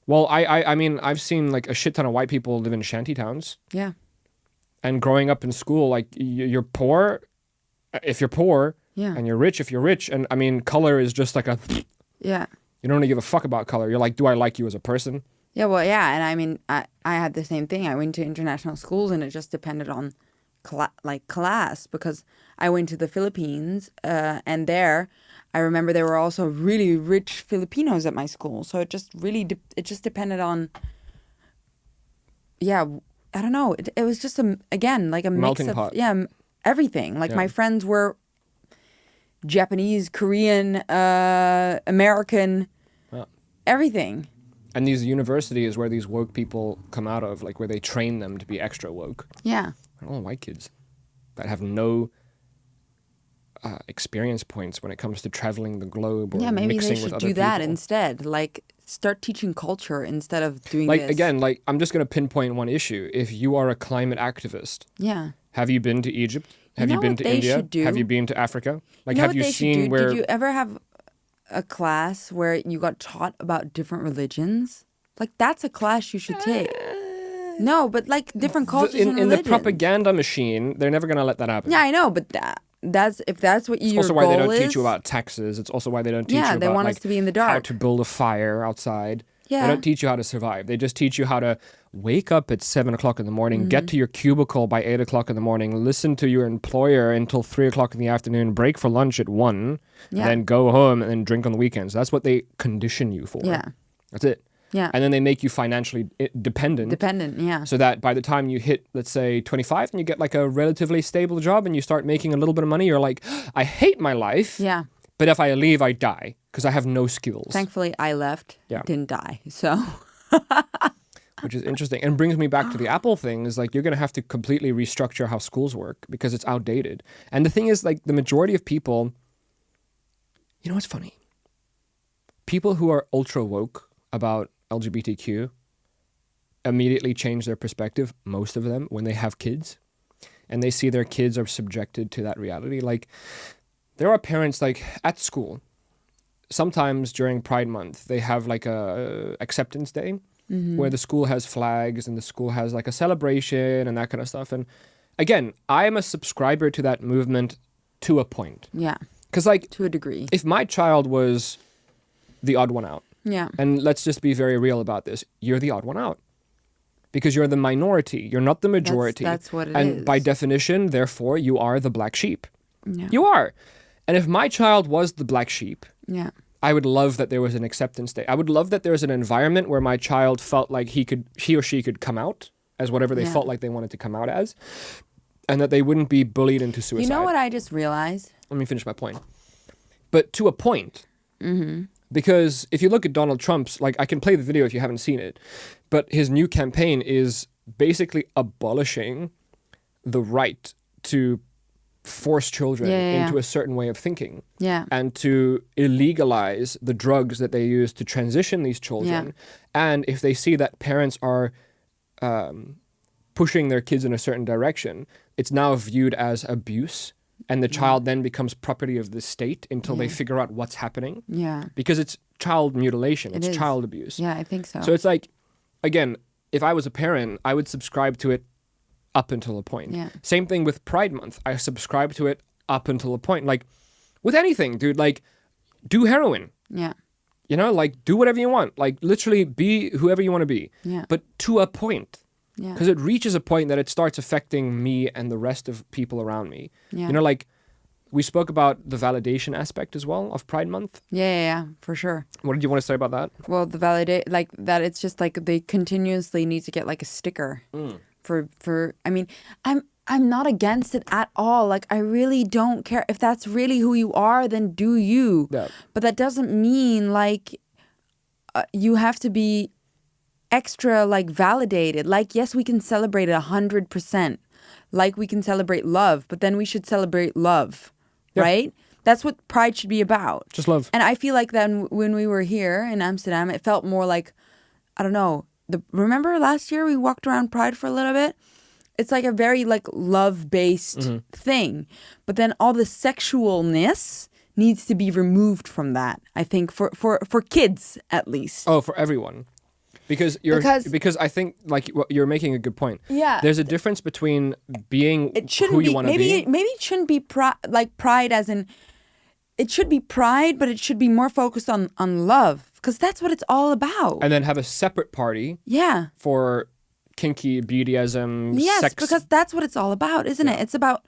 well, I mean, I've seen like a shit ton of white people live in shanty towns. Yeah. And growing up in school, like, you're poor if you're poor, and you're rich if you're rich, and I mean, color is just like a. Yeah. You don't really give a fuck about color. You're like, do I like you as a person? Yeah, well, yeah, and I mean, I had the same thing. I went to international schools, and it just depended on class, because I went to the Philippines, and there, I remember there were also really rich Filipinos at my school. So it just really depended on. Yeah, I don't know. It was just again like a melting mix of pot. Everything. Like my friends were Japanese, Korean, American, everything. And these universities where these woke people come out of, like where they train them to be extra woke. Yeah. All white kids that have no experience points when it comes to traveling the globe or maybe mixing they with should other do that people. instead. Like start teaching culture instead of doing like this. Again, like I'm just gonna pinpoint one issue. If you are a climate activist, have you been to Egypt? Have you been to India? Have you been to Africa? Like, have you seen where? Did you ever have a class where you got taught about different religions? Like that's a class you should take. No, but like different cultures and in the religions. propaganda machine, they're never gonna let that happen. Yeah, I know, but that's what your goal is. Also why they don't teach you about taxes. It's also why they don't teach you about they want us to be in the dark. How to build a fire outside. Yeah. They don't teach you how to survive. They just teach you how to wake up at 7 o'clock in the morning, get to your cubicle by 8 o'clock in the morning, listen to your employer until 3 o'clock in the afternoon, break for lunch at 1, then go home and then drink on the weekends. That's what they condition you for. Yeah. That's it. Yeah. And then they make you financially dependent. Dependent, yeah. So that by the time you hit, let's say, 25 and you get like a relatively stable job and you start making a little bit of money, you're like, I hate my life. Yeah. But if I leave, I die because I have no skills. Thankfully, I left. Yeah. Didn't die. So. Which is interesting. And brings me back to the Apple thing is like, you're going to have to completely restructure how schools work because it's outdated. And the thing is, like, the majority of people, you know what's funny? People who are ultra woke about LGBTQ immediately change their perspective, most of them, when they have kids. and they see their kids are subjected to that reality. Like, there are parents, like, at school, sometimes during Pride Month, they have like a acceptance day where the school has flags and the school has like a celebration and that kind of stuff. And again, I'm a subscriber to that movement to a point. Yeah. Because, like, To a degree. if my child was the odd one out, Yeah. and let's just be very real about this, you're the odd one out. Because you're the minority. You're not the majority. That's what it and is. by definition, therefore, you are the black sheep. Yeah. You are. And if my child was the black sheep, Yeah. I would love that there was an acceptance day. I would love that there was an environment where my child felt like he or she could come out as whatever they Yeah. felt like they wanted to come out as, and that they wouldn't be bullied into suicide. You know what I just realized? Let me finish my point. But to a point. Because if you look at Donald Trump's, like, I can play the video if you haven't seen it, but his new campaign is basically abolishing the right to force children Yeah. into a certain way of thinking. Yeah. And to illegalize the drugs that they use to transition these children. Yeah. And if they see that parents are pushing their kids in a certain direction, it's now viewed as abuse. And the child then becomes property of the state until they figure out what's happening. Yeah. Because it's child mutilation. It It's is. child abuse. Yeah, I think so. So it's like, again, if I was a parent, I would subscribe to it up until a point. Yeah. Same thing with Pride Month. I subscribe to it up until a point. Like, with anything, dude, like, do heroin. Yeah. You know, like, do whatever you want. Like, literally be whoever you want to be. Yeah. But to a point. Yeah. Because it reaches a point that it starts affecting me and the rest of people around me. Yeah. You know, like, we spoke about the validation aspect as well of Pride Month. Yeah, for sure. What did you want to say about that? Well, the validate, like that, it's just like they continuously need to get like a sticker for. I mean, I'm not against it at all. Like, I really don't care if that's really who you are. Then do you? Yeah. But that doesn't mean like you have to be extra like validated. Like, yes, we can celebrate it 100%. Like, we can celebrate love, but then we should celebrate love. Yeah. Right? That's what Pride should be about. Just love. And I feel like then when we were here in Amsterdam, it felt more like, I don't know, remember last year we walked around Pride for a little bit? It's like a very like love-based thing. But then all the sexualness needs to be removed from that, I think, for kids at least. Oh, for everyone. Because I think like you're making a good point. Yeah. There's a difference between being It shouldn't who you be want to be. maybe it shouldn't be pride as in it should be pride, but it should be more focused on love, because that's what it's all about. And then have a separate party Yeah. for kinky BDSM, Yes, sex. because that's what it's all about, isn't it? It's about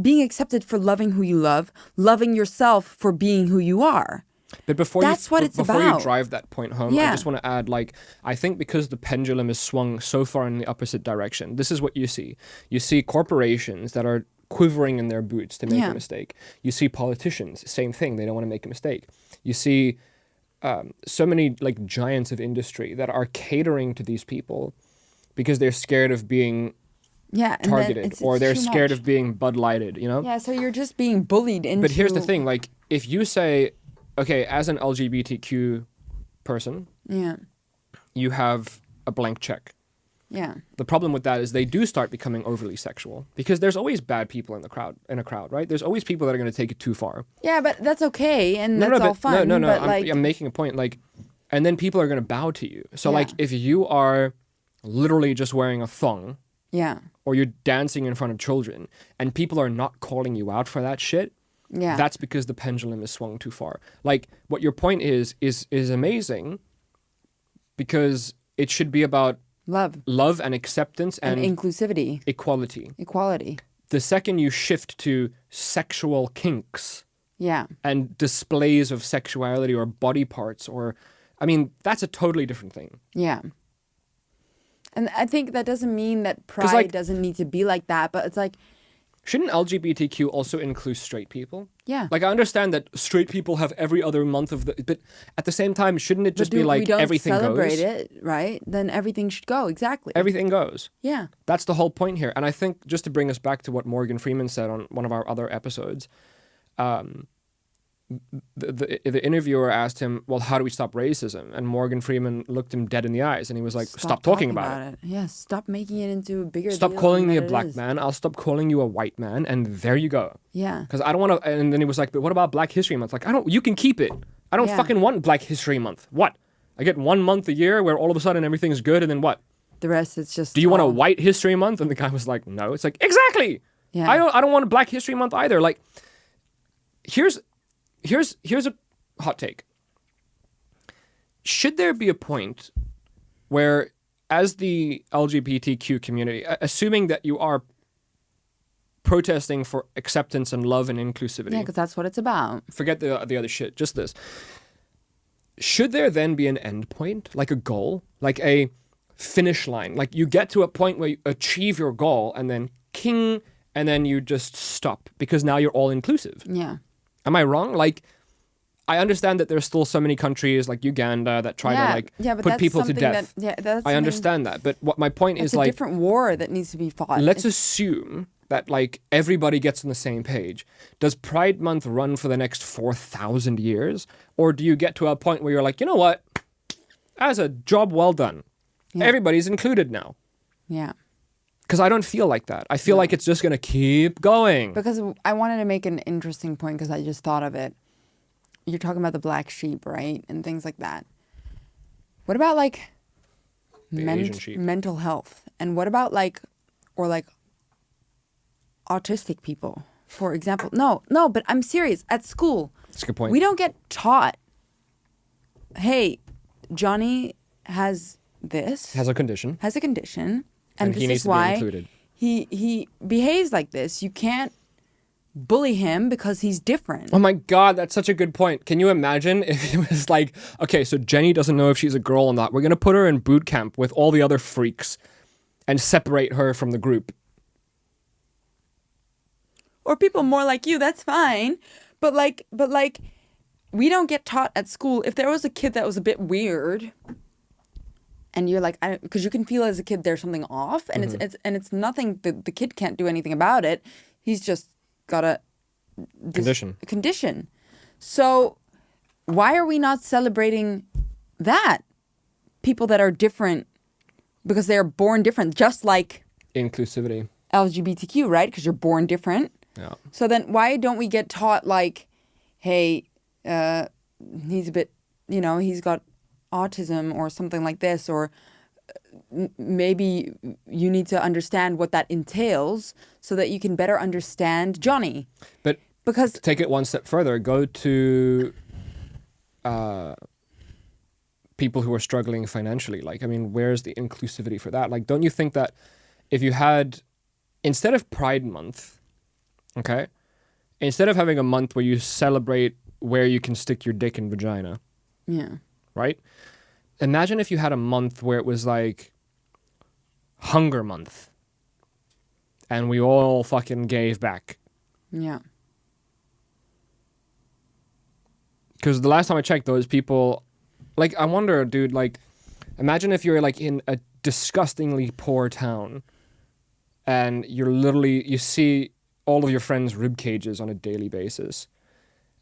being accepted for loving who you love, loving yourself for being who you are. But before That's what it's before about. you drive that point home, I Yeah. just want to add, like, I think because the pendulum is swung so far in the opposite direction, this is what you see. You see corporations that are quivering in their boots to make Yeah. a mistake. You see politicians, same thing, they don't want to make a mistake. You see so many like giants of industry that are catering to these people because they're scared of being Yeah, and then targeted, or they're too scared much. of being Bud Lighted, you know? Yeah, so you're just being bullied into. But here's the thing, like, if you say, okay, as an LGBTQ person, Yeah, you have a blank check. yeah, The problem with that is they do start becoming overly sexual because there's always bad people in a crowd, right? There's always people that are going to take it too far. yeah. But that's okay, and that's all but fun. No. But like, I'm making a point, like, and then people are going to bow to you. So, Yeah. like, if you are literally just wearing a thong yeah, or you're dancing in front of children and people are not calling you out for that shit, yeah, that's because the pendulum is swung too far. Like, what your point is amazing because it should be about love and acceptance and inclusivity, equality. The second you shift to sexual kinks yeah, and displays of sexuality or body parts, or, I mean, that's a totally different thing. yeah. And I think that doesn't mean that pride like- doesn't need to be like that, but it's like, Shouldn't LGBTQ also include straight people? yeah. Like, I understand that straight people have every other month of the, but at the same time, shouldn't it just But be we like don't everything celebrate goes? it, right? Then everything should go, exactly. Everything goes. Yeah. That's the whole point here. And I think just to bring us back to what Morgan Freeman said on one of our other episodes, the interviewer asked him, well, how do we stop racism? And Morgan Freeman looked him dead in the eyes and he was like, stop talking about it. Yeah, stop making it into a bigger Stop deal calling than me a it black is. man. I'll stop calling you a white man. And there you go. Yeah. Because I don't want to. And then he was like, but what about Black History Month? Like, you can keep it. I don't Yeah. fucking want Black History Month. What? I get 1 month a year where all of a sudden everything's good and then what? The rest, it's just. Do you want a all- White History Month? And the guy was like, no. It's like, exactly. Yeah. I don't want a Black History Month either. Like, here's a hot take. Should there be a point where, as the LGBTQ community, assuming that you are protesting for acceptance and love and inclusivity, Yeah, because that's what it's about. forget the other shit, just this. Should there then be an end point, like a goal, like a finish line? Like you get to a point where you achieve your goal and then king, and then you just stop because now you're all inclusive. Yeah. Am I wrong? Like, I understand that there's still so many countries like Uganda that try to like but put that's people to something death. that's I something- understand that, but what my point It's is a like, different war that needs to be fought. let's It's- assume that like everybody gets on the same page. Does Pride Month run for the next 4,000 years? Or do you get to a point where you're like, you know what? As a job well done. Yeah. Everybody's included now. Yeah. Because I don't feel like that. I feel like it's just going to keep going. Because I wanted to make an interesting point because I just thought of it. You're talking about the black sheep, right? And things like that. What about like The Asian sheep. mental health? And what about like autistic people, for example? No, but I'm serious. At school, That's a good point. we don't get taught, hey, Johnny has this. Has a condition. Has a condition. And And he this needs is to be why included. he behaves like this. You can't bully him because he's different. Oh my God, that's such a good point. Can you imagine if it was like, okay, so Jenny doesn't know if she's a girl or not. We're going to put her in boot camp with all the other freaks and separate her from the group. Or people more like you, that's fine. But like we don't get taught at school. If there was a kid that was a bit weird and you're like, because you can feel as a kid there's something off and it's nothing, the kid can't do anything about it. He's just got a condition. So why are we not celebrating that? People that are different because they're born different, just like Inclusivity. LGBTQ, right? Because you're born different. Yeah. So then why don't we get taught like, hey, he's a bit, he's got autism or something like this, or maybe you need to understand what that entails so that you can better understand Johnny. But because take it one step further. Go to people who are struggling financially. Like, I mean, where's the inclusivity for that? Like, don't you think that if you had, instead of Pride Month, okay, instead of having a month where you celebrate where you can stick your dick in vagina, yeah, right? Imagine if you had a month where it was like Hunger Month and we all fucking gave back. yeah, Because the last time I checked, those people, like, I wonder, dude, like, imagine if you're like in a disgustingly poor town and you're literally, you see all of your friends' rib cages on a daily basis.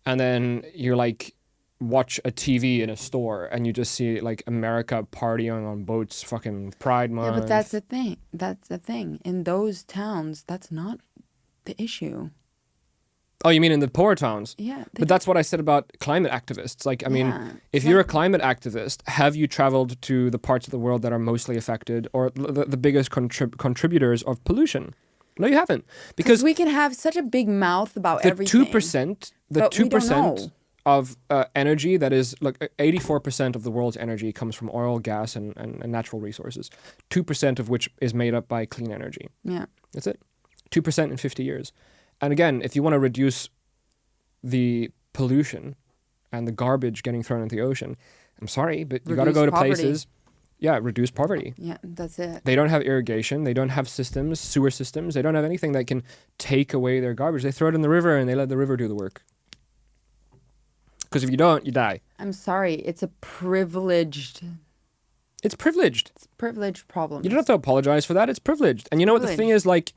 And then you're like, watch a TV in a store and you just see like America partying on boats, fucking Pride Month. yeah. But that's the thing. That's the thing. In those towns, that's not the issue. Oh, you mean in the poor towns? Yeah. But that's what I said about climate activists. Like, I mean, Yeah, if you're a climate activist, have you traveled to the parts of the world that are mostly affected or the biggest contributors of pollution? No, you haven't. Because we can have such a big mouth about the everything. 2%, the but we don't 2% know. of energy that is, like, 84% of the world's energy comes from oil, gas, and natural resources. 2% of which is made up by clean energy. Yeah. That's it. 2% in 50 years. And again, if you want to reduce the pollution and the garbage getting thrown into the ocean, I'm sorry, but you got to Reduce go to poverty. places. Yeah, reduce poverty. Yeah, that's it. They don't have irrigation. They don't have systems, sewer systems. They don't have anything that can take away their garbage. They throw it in the river and they let the river do the work. Because if you don't, you die. I'm sorry. It's a privileged. It's privileged. It's privileged problem. You don't have to apologize for that. It's privileged. And you know what the thing is? Like,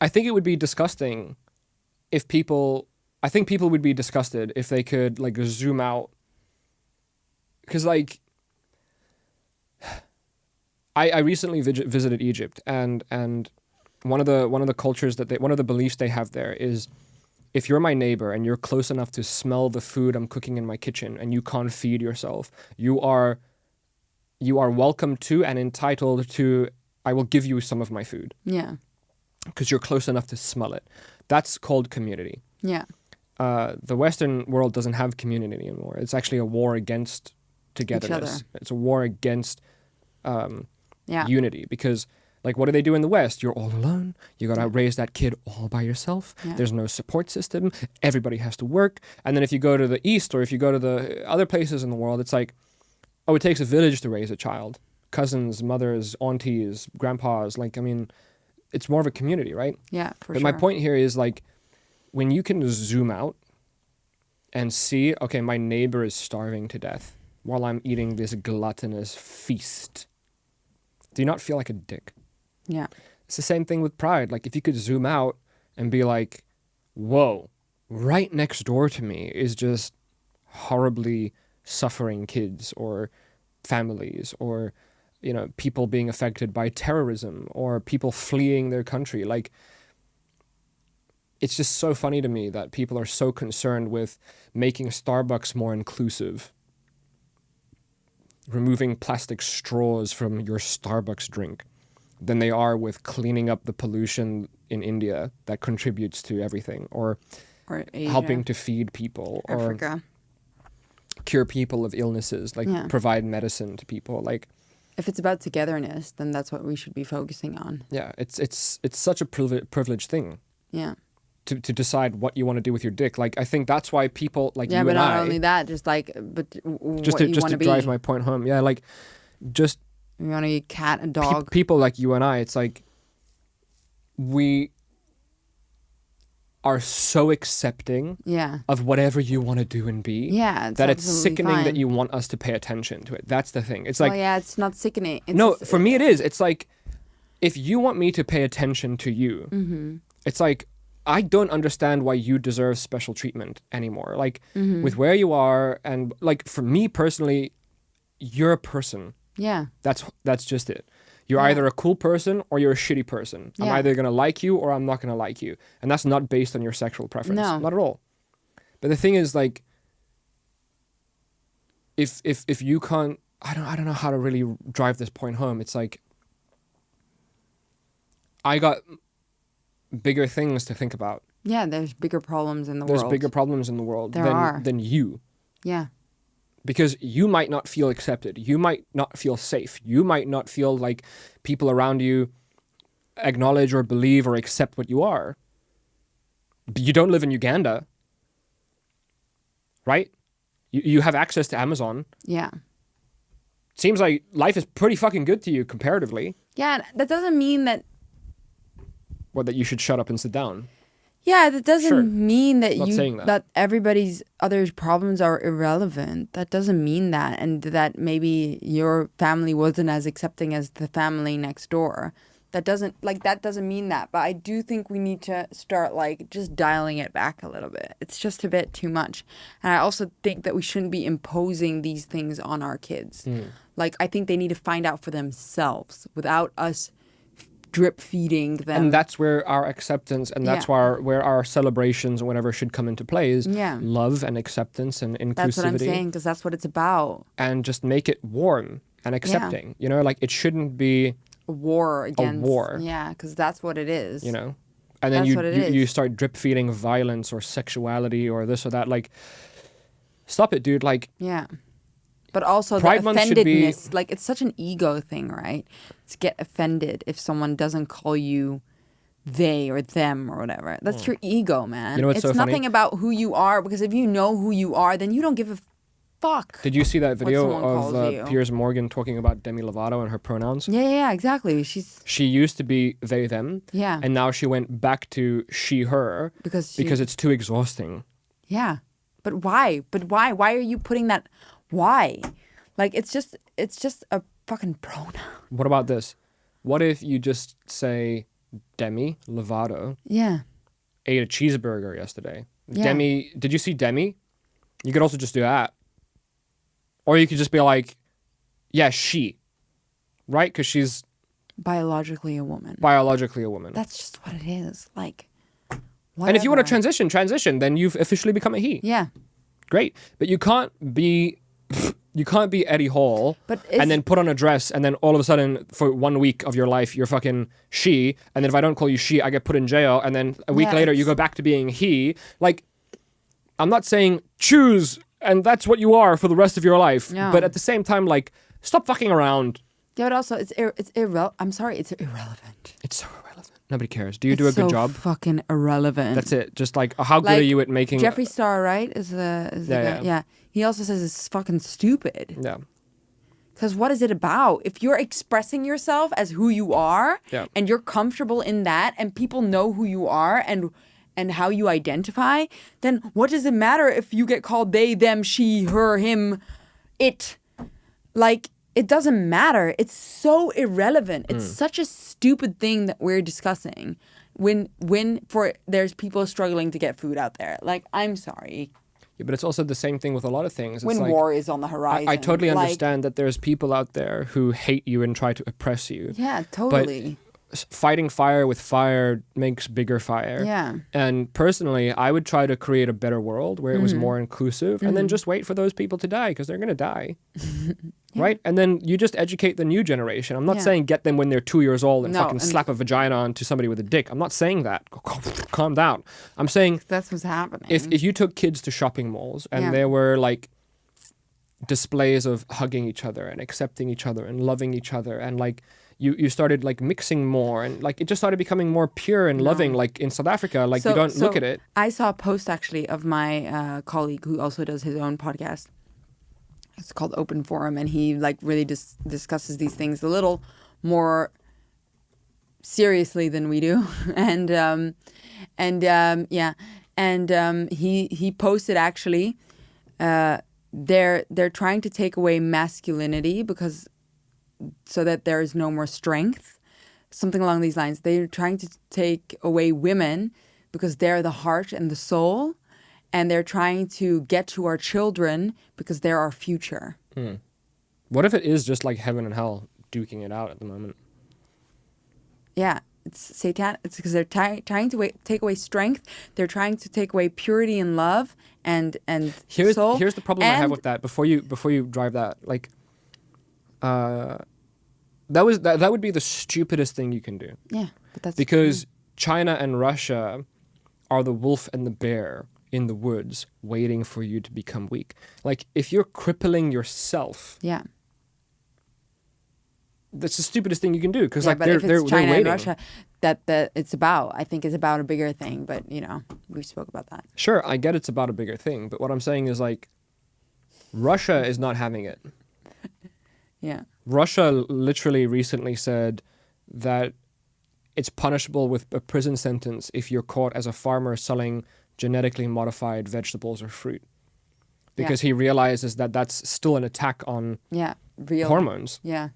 I think it would be disgusting if people I think people would be disgusted if they could like zoom out, because like I recently visited Egypt, and one of the cultures that one of the beliefs they have there is, if you're my neighbor and you're close enough to smell the food I'm cooking in my kitchen and you can't feed yourself, you are welcome to and entitled to, I will give you some of my food. Yeah. Because you're close enough to smell it. That's called community. Yeah. The Western world doesn't have community anymore. It's actually a war against togetherness. It's a war against unity, because like, what do they do in the West? You're all alone. You gotta raise that kid all by yourself. Yeah. There's no support system. Everybody has to work. And then if you go to the East, or if you go to the other places in the world, it's like, oh, it takes a village to raise a child. Cousins, mothers, aunties, grandpas. Like, I mean, it's more of a community, right? Yeah, for sure. But my point here is like, when you can zoom out and see, okay, my neighbor is starving to death while I'm eating this gluttonous feast, do you not feel like a dick? Yeah. It's the same thing with pride. Like, if you could zoom out and be like, whoa, right next door to me is just horribly suffering kids or families, or, you know, people being affected by terrorism, or people fleeing their country. Like, it's just so funny to me that people are so concerned with making Starbucks more inclusive, removing plastic straws from your Starbucks drink, than they are with cleaning up the pollution in India that contributes to everything, or Asia, helping to feed people, Africa, or cure people of illnesses, like provide medicine to people. Like, if it's about togetherness, then that's what we should be focusing on. Yeah, it's such a privileged thing. Yeah. To decide what you want to do with your dick. Like, I think that's why people like you and I... Yeah, but not only that, just like, but just to drive my point home. Yeah, like, just... You want to eat cat and dog. People like you and I, it's like, we are so accepting of whatever you want to do and be. Yeah, that it's sickening that you want us to pay attention to it. That's the thing. It's like... Well, yeah, it's not sickening. It's for me it is. It's like, if you want me to pay attention to you, it's like, I don't understand why you deserve special treatment anymore. Like, with where you are, and like, for me personally, you're a person. Yeah. That's just it. You're either a cool person or you're a shitty person. I'm either going to like you or I'm not going to like you. And that's not based on your sexual preference. No. Not at all. But the thing is, like, if you can't, I don't know how to really drive this point home. It's like, I got bigger things to think about. Yeah, there's bigger problems in the world. There's bigger problems in the world than you. Yeah. Because you might not feel accepted. You might not feel safe. You might not feel like people around you acknowledge or believe or accept what you are. But you don't live in Uganda, right? You have access to Amazon. Yeah. Seems like life is pretty fucking good to you comparatively. Yeah, that doesn't mean that... Or that you should shut up and sit down. Yeah, that doesn't mean that that everybody's other problems are irrelevant. That doesn't mean that, and that maybe your family wasn't as accepting as the family next door. That doesn't mean that. But I do think we need to start like just dialing it back a little bit. It's just a bit too much. And I also think that we shouldn't be imposing these things on our kids. Like, I think they need to find out for themselves without us drip feeding them. And that's where our acceptance and that's where our celebrations and whatever should come into play is love and acceptance and inclusivity. That's what I'm saying, because that's what it's about. And just make it warm and accepting. You know, like, it shouldn't be a war against... A war. Yeah, because that's what it is. You know? And then you start drip feeding violence or sexuality or this or that. Like, stop it, dude. Like... Yeah. But also Pride the offendedness, like, it's such an ego thing, right? To get offended if someone doesn't call you they or them or whatever. That's your ego, man. You know what's it's so funny? nothing about who you are, because if you know who you are, then you don't give a fuck. Did you see that video of Piers Morgan talking about Demi Lovato and her pronouns? Yeah, exactly. She used to be they, them. Yeah. And now she went back to she, her. Because it's too exhausting. Yeah. But why? Why are you putting that... Why? Like, it's just a fucking pronoun. What about this? What if you just say Demi Lovato ate a cheeseburger yesterday Yeah. Demi, did you see Demi? You could also just do that. Or you could just be like, yeah, she. Right? Because she's Biologically a woman. biologically a woman. That's just what it is. Like, And if you want to whatever. transition, then you've officially become a he. Yeah. Great. But you can't be Eddie Hall But and then put on a dress and then all of a sudden for 1 week of your life you're fucking she, and then if I don't call you she I get put in jail, and then a week Yeah, later you it's- go back to being he. Like, I'm not saying choose and that's what you are for the rest of your life. No. But at the same time, like, stop fucking around. Yeah, but also it's irrelevant. I'm sorry, it's irrelevant. It's so irrelevant. Nobody cares. Do you do a It's good so job? Fucking irrelevant. That's it. Just like, how good are Like, you at making Jeffree Star, right? Is the guy? yeah. He also says it's fucking stupid. Yeah. Because what is it about? If you're expressing yourself as who you are, Yeah. and you're comfortable in that, and people know who you are and how you identify, then what does it matter if you get called they, them, she, her, him, it? Like, it doesn't matter. It's so irrelevant. It's such a stupid thing that we're discussing when there's people struggling to get food out there. Like, I'm sorry. Yeah, but it's also the same thing with a lot of things. It's When like, war is on the horizon. I totally Like, understand that there's people out there who hate you and try to oppress you. Yeah, totally. Fighting fire with fire makes bigger fire. Yeah. And personally, I would try to create a better world where it was more inclusive, and then just wait for those people to die because they're going to die. Right? And then you just educate the new generation. I'm not Yeah. saying get them when they're 2 years old and No, fucking and- slap a vagina onto somebody with a dick. I'm not saying that. Calm down. I'm saying That's what's happening. if you took kids to shopping malls and Yeah. there were like displays of hugging each other and accepting each other and loving each other, and like you started like mixing more, and like it just started becoming more pure and loving, like in South Africa, like you don't look at it. I saw a post actually of my colleague who also does his own podcast. It's called Open Forum, and he like really discusses these things a little more seriously than we do. He posted actually they're trying to take away masculinity because so that there is no more strength, something along these lines. They're trying to take away women because they're the heart and the soul, and they're trying to get to our children because they're our future. What if it is just like heaven and hell duking it out at the moment? Yeah, it's Satan. It's because they're trying to take away strength. They're trying to take away purity and love and soul. Here's the problem I have And- with that. Before you drive that, like, that would be the stupidest thing you can do. Yeah, but that's Because China and Russia are the wolf and the bear in the woods waiting for you to become weak. Like, if you're crippling yourself, yeah. that's the stupidest thing you can do, because Yeah, like but they're if it's they're China and waiting. Russia, that it's about. I think it's about a bigger thing. But you know, we spoke about that. Sure, I get it's about a bigger thing, but what I'm saying is like Russia is not having it. Yeah. Russia literally recently said that it's punishable with a prison sentence if you're caught as a farmer selling genetically modified vegetables or fruit. Because he realizes that that's still an attack on Yeah. Real hormones. Yeah.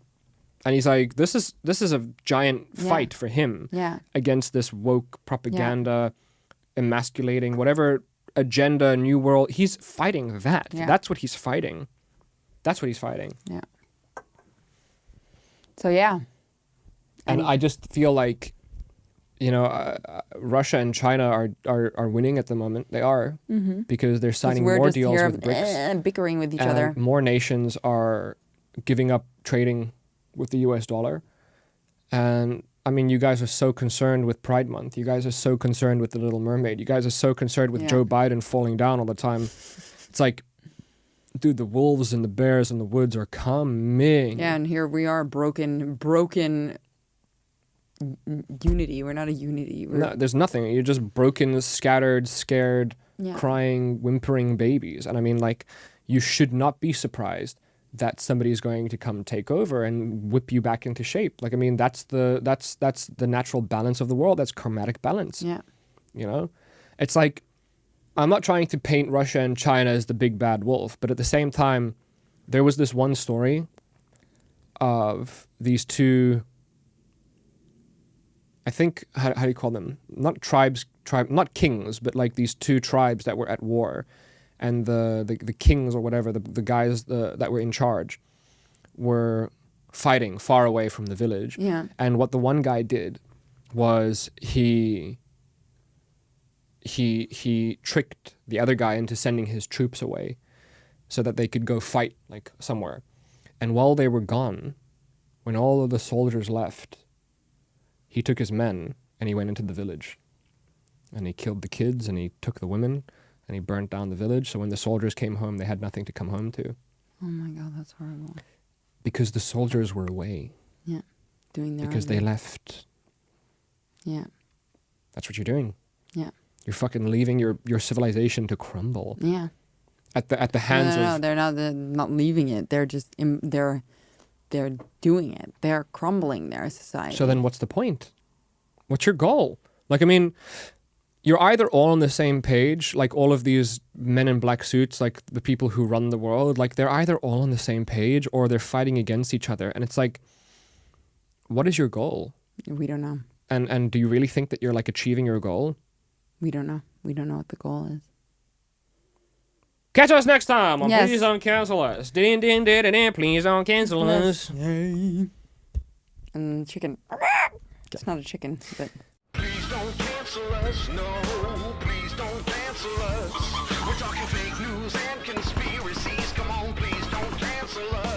And he's like, this is a giant fight for him Yeah. against this woke propaganda, emasculating, whatever agenda, new world. He's fighting that. Yeah. That's what he's fighting. That's what he's fighting. Yeah. So yeah. And I just feel like, you know, Russia and China are winning at the moment. They are, because they're signing we're more just deals here with BRICS. bickering with each And other. more nations are giving up trading with the US dollar. And I mean, you guys are so concerned with Pride Month. You guys are so concerned with The Little Mermaid. You guys are so concerned with Yeah. Joe Biden falling down all the time. It's like, dude, the wolves and the bears in the woods are coming. Yeah, and here we are, broken unity. We're not a unity. We're, No, there's nothing. You're just broken, scattered, scared, Yeah. crying, whimpering babies. And I mean, like, you should not be surprised that somebody's going to come take over and whip you back into shape. Like, I mean, that's the natural balance of the world. That's karmatic balance. Yeah. You know? It's like, I'm not trying to paint Russia and China as the big bad wolf, but at the same time, there was this one story of these two I think, how do you call them? Not not kings, but like these two tribes that were at war. And the kings or whatever, the guys that were in charge were fighting far away from the village. Yeah. And what the one guy did was he tricked the other guy into sending his troops away so that they could go fight like somewhere. And while they were gone, when all of the soldiers left, he took his men and he went into the village. And he killed the kids and he took the women and he burnt down the village. So when the soldiers came home, they had nothing to come home to. Oh my God, that's horrible. Because the soldiers were away. Yeah. Doing their Because own they thing. left. Yeah. That's what you're doing. Yeah. You're fucking leaving your civilization to crumble. Yeah. At the hands No, of... they're not leaving it. They're just they're doing it. They're crumbling their society. So then what's the point? What's your goal? Like, I mean, you're either all on the same page, like all of these men in black suits, like the people who run the world, like they're either all on the same page or they're fighting against each other. And it's like, what is your goal? We don't know. And do you really think that you're like achieving your goal? We don't know. We don't know what the goal is. Catch us next time on Yes. Please Don't Cancel Us. Ding, ding, ding, ding, ding, please don't cancel us. And chicken. It's not a chicken, but... Please don't cancel us, no. Please don't cancel us. We're talking fake news and conspiracies. Come on, please don't cancel us.